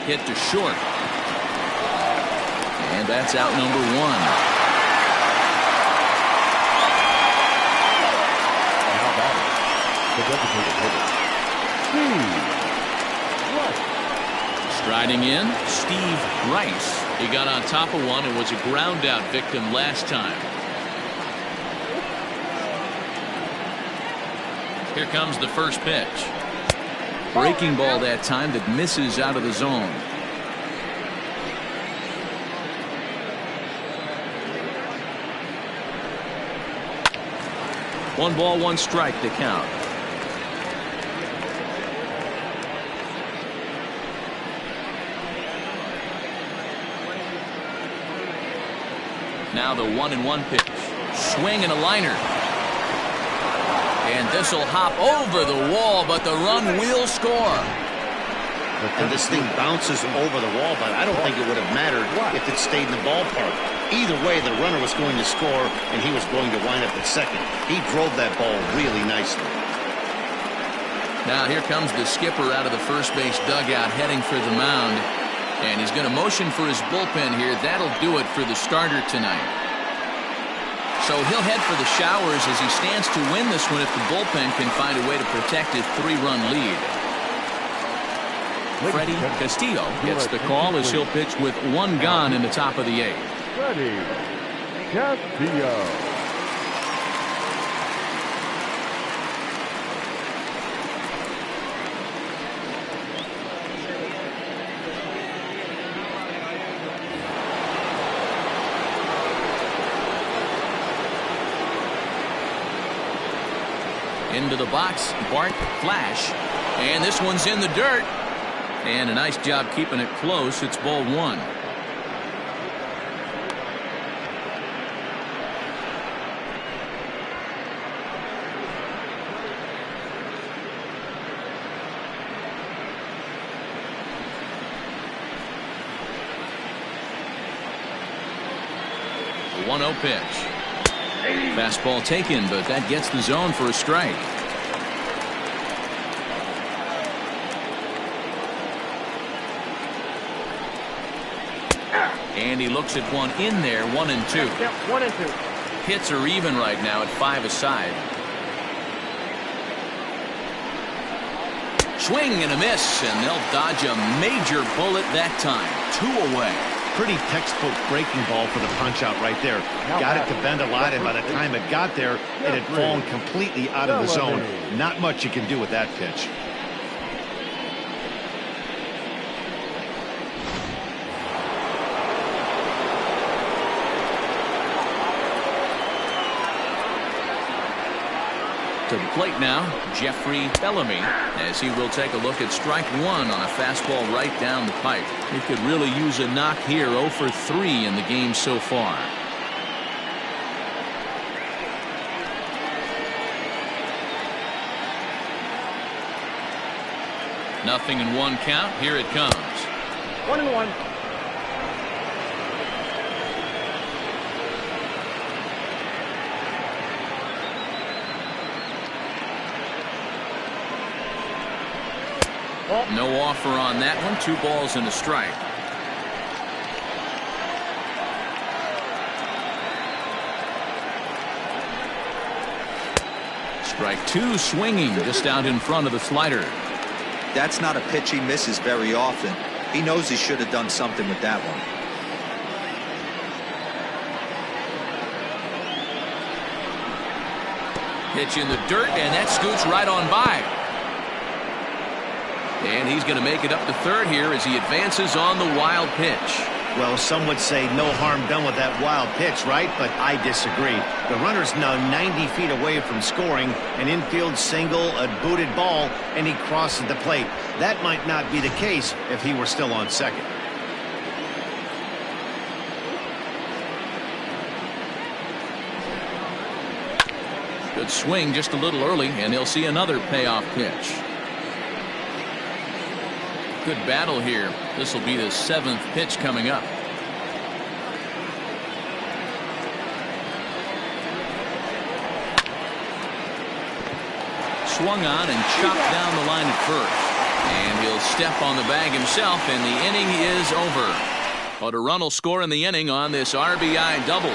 Hit to short. And that's out number 1. Now batting, the designated hitter, Steve Rice. Striding in, Steve Rice. He got on top of one and was a ground out victim last time. Here comes the first pitch. Breaking ball that time that misses out of the zone. One ball, one strike to count. Now the 1-1 pitch. Swing and a liner. And this will hop over the wall, but the run will score. And this thing bounces over the wall, but I don't think it would have mattered if it stayed in the ballpark. Either way, the runner was going to score, and he was going to wind up at second. He drove that ball really nicely. Now here comes the skipper out of the first base dugout heading for the mound. And he's going to motion for his bullpen here. That'll do it for the starter tonight. So he'll head for the showers as he stands to win this one if the bullpen can find a way to protect his 3-run lead. Freddie Castillo gets the call as he'll pitch with 1 gone in the top of the 8th. Freddie Castillo. Into the box, Bart Flash, and this one's in the dirt. And a nice job keeping it close. It's ball 1. The 1-0 pitch. Fastball taken, but that gets the zone for a strike. And he looks at one in there, 1 and 2. Yep, 1 and 2. Hits are even right now at 5 aside. Swing and a miss, and they'll dodge a major bullet that time. 2 away. Pretty textbook breaking ball for the punch out right there. Got it to bend a lot, and by the time it got there, it had fallen completely out of the zone. Not much you can do with that pitch. To the plate now, Jeffrey Bellamy, as he will take a look at strike one on a fastball right down the pipe. He could really use a knock here. 0 for 3 in the game so far. Nothing in 1 count. Here it comes. 1-1. No offer on that one. 2 balls and a strike. Strike 2 swinging just out in front of the slider. That's not a pitch he misses very often. He knows he should have done something with that one. Pitch in the dirt, and that scoots right on by. And he's going to make it up to third here as he advances on the wild pitch. Well, some would say no harm done with that wild pitch, right? But I disagree. The runner's now 90 feet away from scoring, an infield single, a booted ball, and he crosses the plate. That might not be the case if he were still on second. Good swing just a little early, and he'll see another payoff pitch. Good battle here. This will be the 7th pitch coming up. Swung on and chopped down the line at first. And he'll step on the bag himself, and the inning is over. But a run will score in the inning on this RBI double.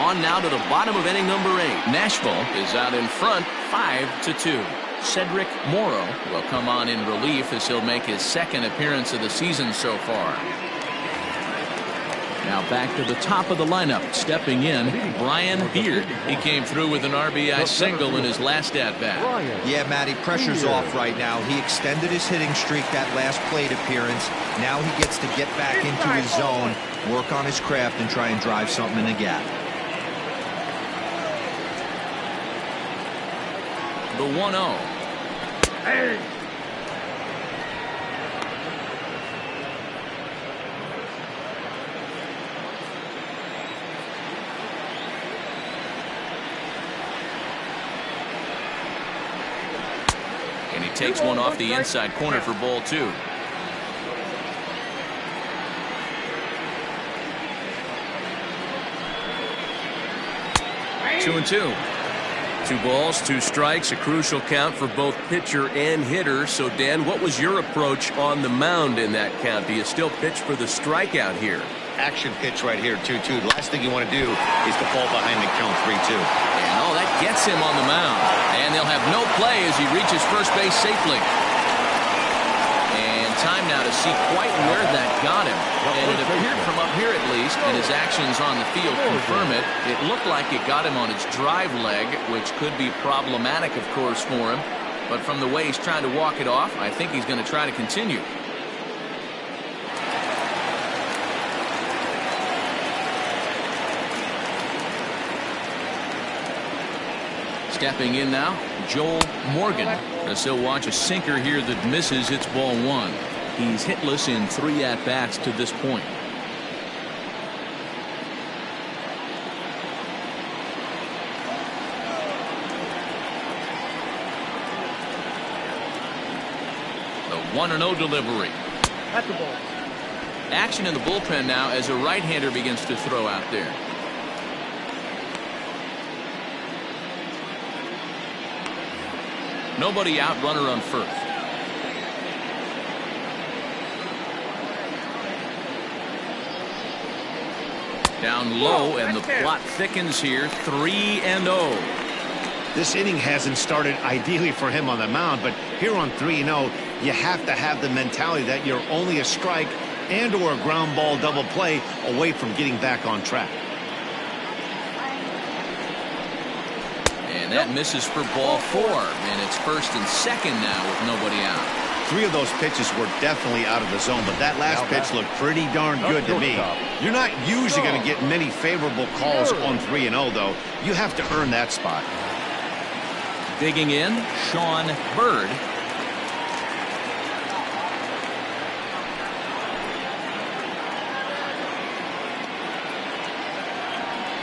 On now to the bottom of inning number 8. Nashville is out in front 5-2. Cedric Morrow will come on in relief as he'll make his 2nd appearance of the season so far. Now back to the top of the lineup. Stepping in, Brian Beard. He came through with an RBI single in his last at-bat. Yeah, Matty, pressure's off right now. He extended his hitting streak that last plate appearance. Now he gets to get back into his zone, work on his craft, and try and drive something in the gap. The 1-0. Hey. And he takes one off the inside corner for ball 2. 2-2. 2 balls, 2 strikes, a crucial count for both pitcher and hitter. So, Dan, what was your approach on the mound in that count? Do you still pitch for the strikeout here? Action pitch right here, 2-2. The last thing you want to do is to fall behind and count 3-2. And that gets him on the mound. And they'll have no play as he reaches first base safely. And time now to see quite where that got him. And it appeared from up here at least, and his actions on the field confirm it. It looked like it got him on his drive leg, which could be problematic, of course, for him. But from the way he's trying to walk it off, I think he's going to try to continue. Stepping in now, Joel Morgan. As he'll watch a sinker here that misses. It's ball 1. He's hitless in 3 at-bats to this point. The 1-0 delivery. That's the ball. Action in the bullpen now as a right-hander begins to throw out there. Nobody out, runner on first. Down low, and the plot thickens here. 3-0. This inning hasn't started ideally for him on the mound, but here on 3-0, you have to have the mentality that you're only a strike and or a ground ball double play away from getting back on track. And that misses for ball 4, and it's first and second now with nobody out. 3 of those pitches were definitely out of the zone, but that last pitch looked pretty darn good to me. You're not usually going to get many favorable calls on 3-0, though. You have to earn that spot. Digging in, Sean Bird.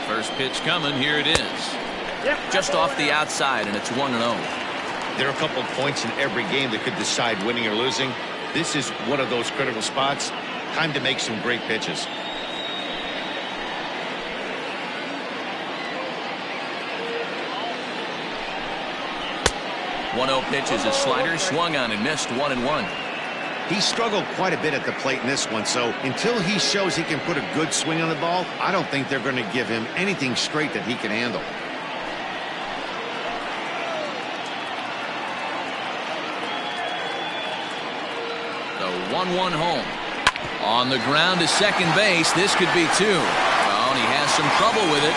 First pitch coming. Here it is. Just off the outside, and it's 1-0. There are a couple of points in every game that could decide winning or losing. This is one of those critical spots. Time to make some great pitches. 1-0 pitch is a slider, swung on and missed, 1-1. He struggled quite a bit at the plate in this one, so until he shows he can put a good swing on the ball, I don't think they're going to give him anything straight that he can handle. The 1-1 home. On the ground to second base. This could be 2. Oh, and he has some trouble with it.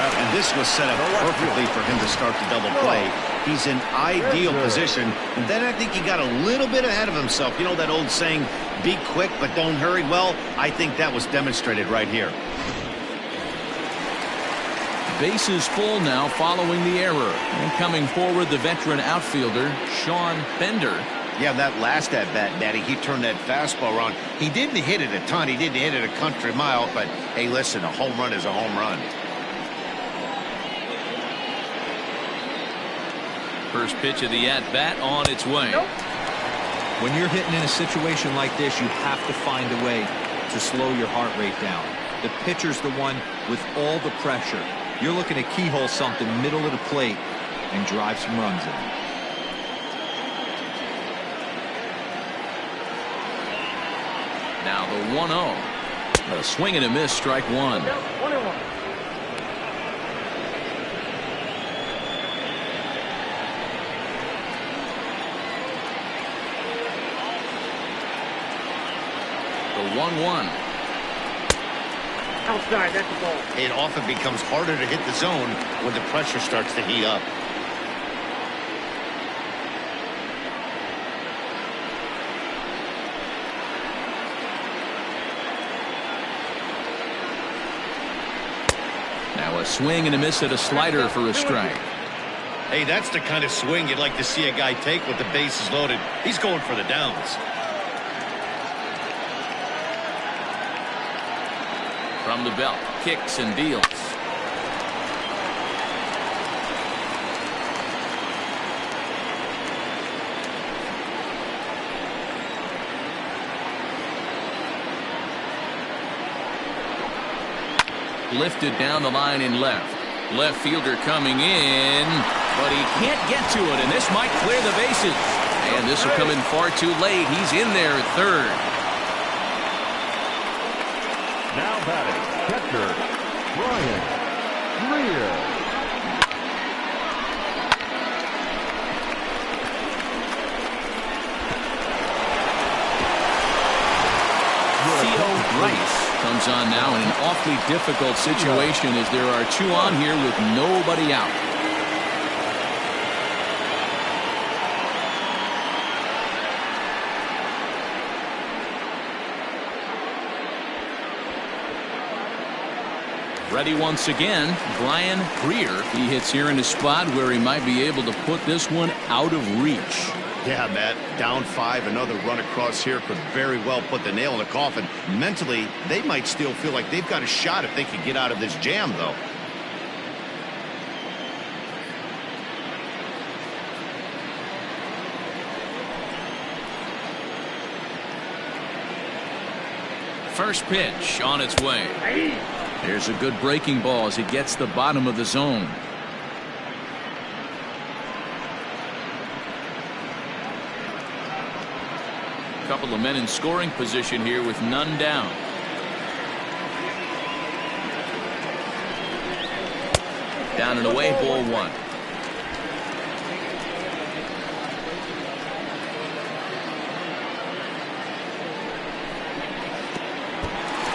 And this was set up perfectly for him to start the double play. He's in ideal position. And then I think he got a little bit ahead of himself. You know that old saying, be quick but don't hurry? Well, I think that was demonstrated right here. Bases full now following the error. And coming forward, the veteran outfielder, Sean Bender. Yeah, that last at-bat, Daddy, he turned that fastball around. He didn't hit it a ton. He didn't hit it a country mile. But, hey, listen, a home run is a home run. First pitch of the at-bat on its way. When you're hitting in a situation like this, you have to find a way to slow your heart rate down. The pitcher's the one with all the pressure. You're looking to keyhole something middle of the plate and drive some runs in. Now the 1-0. A swing and a miss, strike 1. 1-1. The 1-1. Outside, that's the ball. It often becomes harder to hit the zone when the pressure starts to heat up. Now a swing and a miss at a slider for a strike. Hey, that's the kind of swing you'd like to see a guy take with the bases loaded. He's going for the downs. From the belt, kicks and deals. Lifted down the line in left. Left fielder coming in, but he can't get to it, and this might clear the bases. And this will come in far too late. He's in there at third. Now batting, catcher, Brian Greer. Theo Rice comes on now in an awfully difficult situation as there are 2 on here with nobody out. Ready once again, Brian Greer. He hits here in a spot where he might be able to put this one out of reach. Yeah, Matt, down 5, another run across here could very well put the nail in the coffin. Mentally, they might still feel like they've got a shot if they could get out of this jam, though. First pitch on its way. There's a good breaking ball as it gets the bottom of the zone. Couple of men in scoring position here with none down. Down and away, ball 1.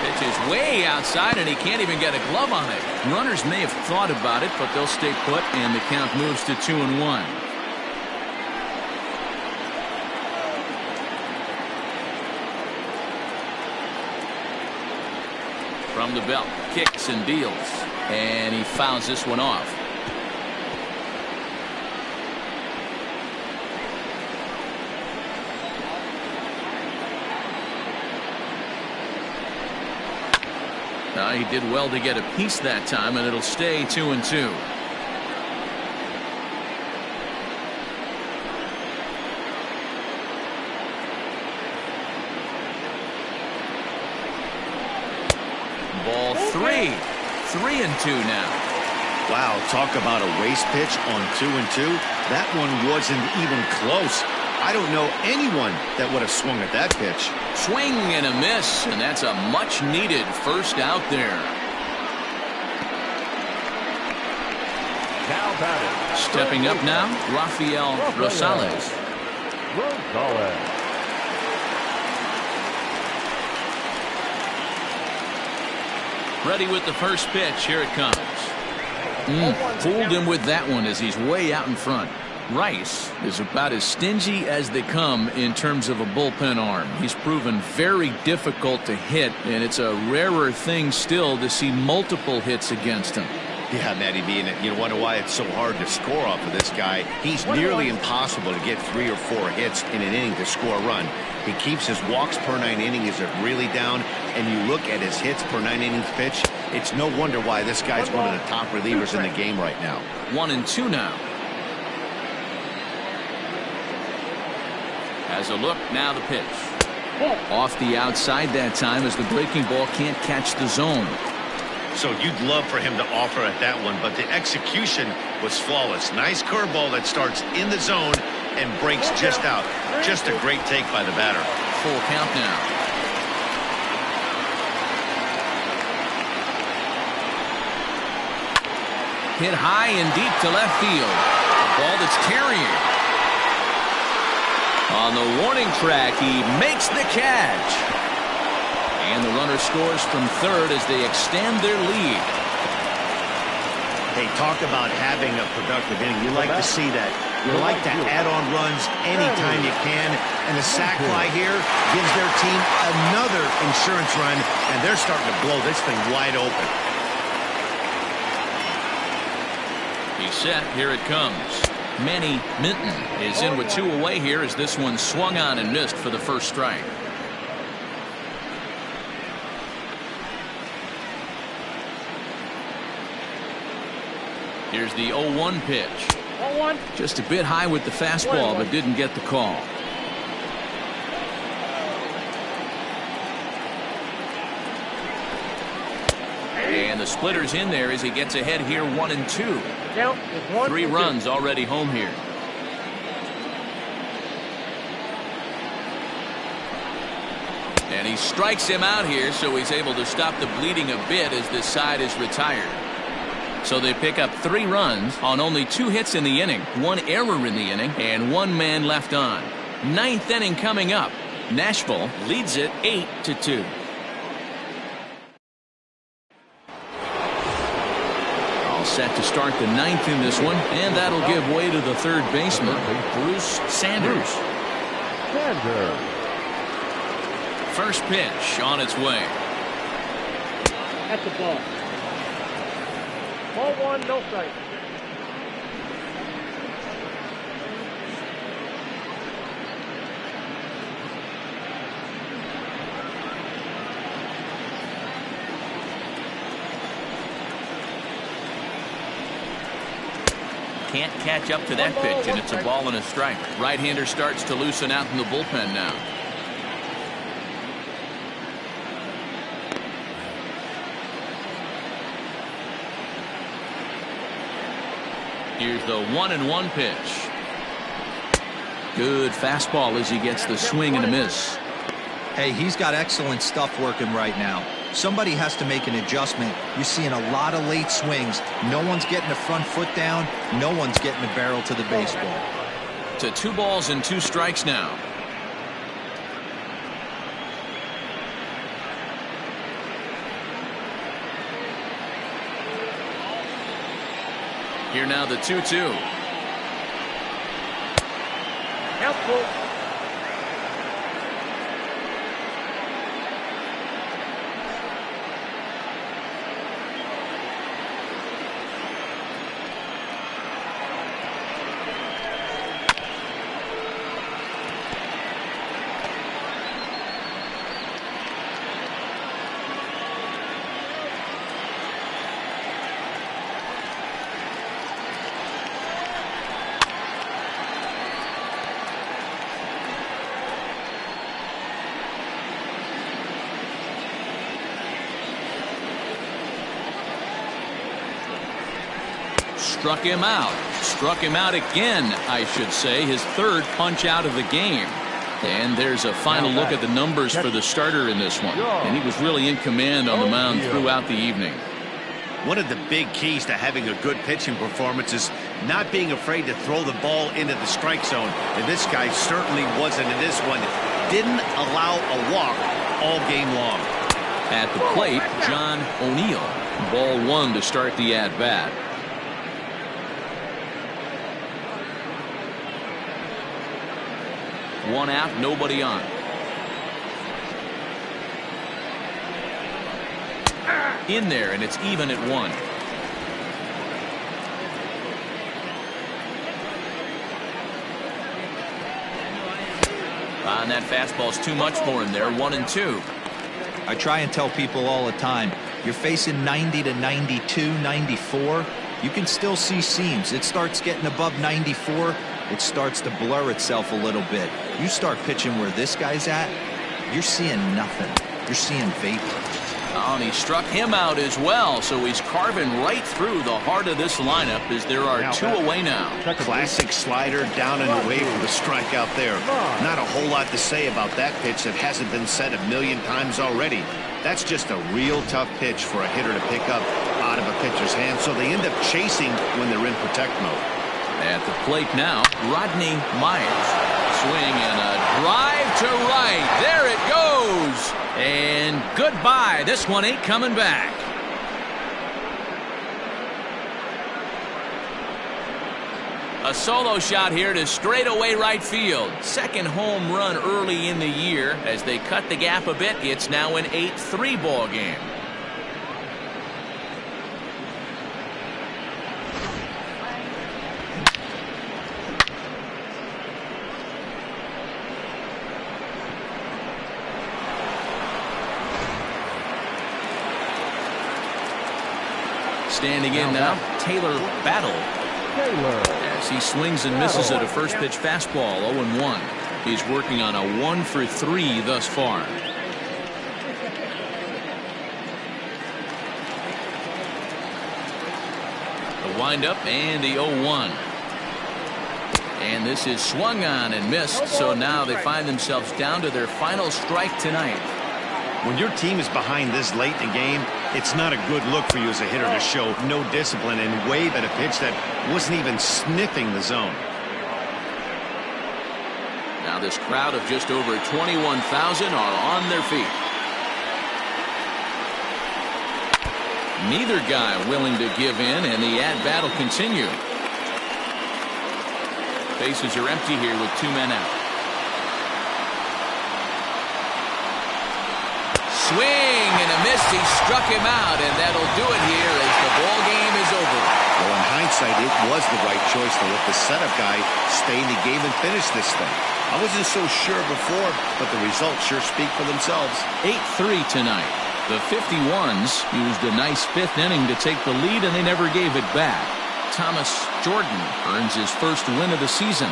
Pitch is way outside and he can't even get a glove on it. Runners may have thought about it, but they'll stay put and the count moves to 2-1. From the belt, kicks and deals. And he fouls this one off. He did well to get a piece that time, and it'll stay 2-2. Ball 3. 3-2 now. Wow, talk about a waste pitch on 2-2. That one wasn't even close. I don't know anyone that would have swung at that pitch. Swing and a miss, and that's a much-needed first out there. Now batting. Stepping up now, Rafael Rosales. Ready with the first pitch. Here it comes. Fooled him with that one as he's way out in front. Rice is about as stingy as they come in terms of a bullpen arm. He's proven very difficult to hit, and it's a rarer thing still to see multiple hits against him. Yeah, Matty B, and you wonder why it's so hard to score off of this guy. He's nearly impossible to get 3 or 4 hits in an inning to score a run. He keeps his walks per 9 innings really down, and you look at his hits per 9 innings pitch, it's no wonder why this guy's one of the top relievers in the game right now. 1-2 now. As a look, now the pitch. Off the outside that time as the breaking ball can't catch the zone. So you'd love for him to offer at that one, but the execution was flawless. Nice curveball that starts in the zone and breaks just out. Just a great take by the batter. Full count now. Hit high and deep to left field. A ball that's carrying. On the warning track, he makes the catch. And the runner scores from third as they extend their lead. Hey, talk about having a productive inning. You like to see that. You like to add on runs anytime you can. And the sac fly here gives their team another insurance run, and they're starting to blow this thing wide open. He's set. Here it comes. Manny Minton is in with 2 away here as this one swung on and missed for the first strike. Here's the 0-1 pitch. 0-1. Just a bit high with the fastball, but didn't get the call. And the splitter's in there as he gets ahead here 1-2. Count is 1. 3 runs already home here. And he strikes him out here, so he's able to stop the bleeding a bit as this side is retired. So they pick up 3 runs on only 2 hits in the inning, 1 error in the inning, and 1 man left on. 9th inning coming up. Nashville leads it 8-2. All set to start the 9th in this one, and that'll give way to the third baseman, Bruce Sanders. First pitch on its way. That's the ball. Ball 1, no strike. Can't catch up to that pitch, and it's a ball and a strike. Right-hander starts to loosen out in the bullpen now. Here's the 1-1 pitch. Good fastball as he gets the swing and a miss. Hey, he's got excellent stuff working right now. Somebody has to make an adjustment. You're seeing a lot of late swings. No one's getting the front foot down. No one's getting the barrel to the baseball. To 2 balls and 2 strikes now. Here now the 2-2. Count full. Struck him out. Struck him out again, I should say. His third punch out of the game. And there's a final look at the numbers for the starter in this one. And he was really in command on the mound throughout the evening. One of the big keys to having a good pitching performance is not being afraid to throw the ball into the strike zone. And this guy certainly wasn't in this one. Didn't allow a walk all game long. At the plate, John O'Neill. Ball one to start the at-bat. One out, nobody on. In there, and it's even at one. And that fastball's too much for him there. 1-2. I try and tell people all the time, you're facing 90 to 92, 94. You can still see seams. It starts getting above 94. It starts to blur itself a little bit. You start pitching where this guy's at, you're seeing nothing. You're seeing vapor. And he struck him out as well, so he's carving right through the heart of this lineup as there are two away now. Classic slider down and away for the strikeout there. Not a whole lot to say about that pitch that hasn't been said a million times already. That's just a real tough pitch for a hitter to pick up out of a pitcher's hand, so they end up chasing when they're in protect mode. At the plate now, Rodney Myers. Swing and a drive to right. There it goes. And goodbye. This one ain't coming back. A solo shot here to straightaway right field. Second home run early in the year. As they cut the gap a bit, it's now an 8-3 ball game. Standing in now, Taylor Battle. As he swings and misses at a first pitch fastball, 0-1. He's working on a 1-for-3 thus far. The windup and the 0-1. And this is swung on and missed, so now they find themselves down to their final strike tonight. When your team is behind this late in the game, it's not a good look for you as a hitter to show no discipline and wave at a pitch that wasn't even sniffing the zone. Now this crowd of just over 21,000 are on their feet. Neither guy willing to give in, and the at-bat will continue. Bases are empty here with 2 men out. Swing and a miss. He struck him out, and that'll do it here as the ball game is over. Well, in hindsight, it was the right choice to let the setup guy stay in the game and finish this thing. I wasn't so sure before, but the results sure speak for themselves. 8-3 tonight. The 51s used a nice fifth inning to take the lead, and they never gave it back. Thomas Jordan earns his first win of the season.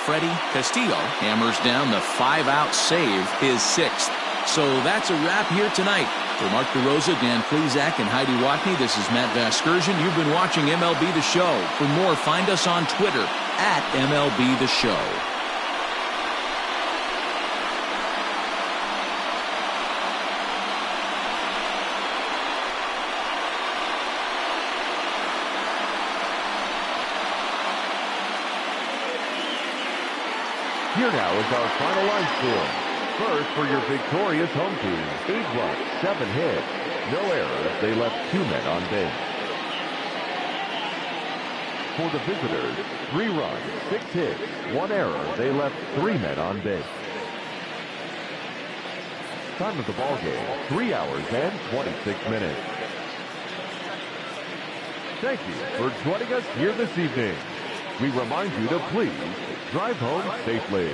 Freddie Castillo hammers down the 5-out save, his 6th. So that's a wrap here tonight. For Mark DeRosa, Dan Plesac, and Heidi Watney, this is Matt Vasgersian. You've been watching MLB The Show. For more, find us on Twitter at MLB The Show. Here now is our final line score. First, for your victorious home team, 8 runs, 7 hits, no errors. They left 2 men on base. For the visitors, 3 runs, 6 hits, 1 error. They left 3 men on base. Time of the ball game, 3 hours and 26 minutes. Thank you for joining us here this evening. We remind you to please drive home safely.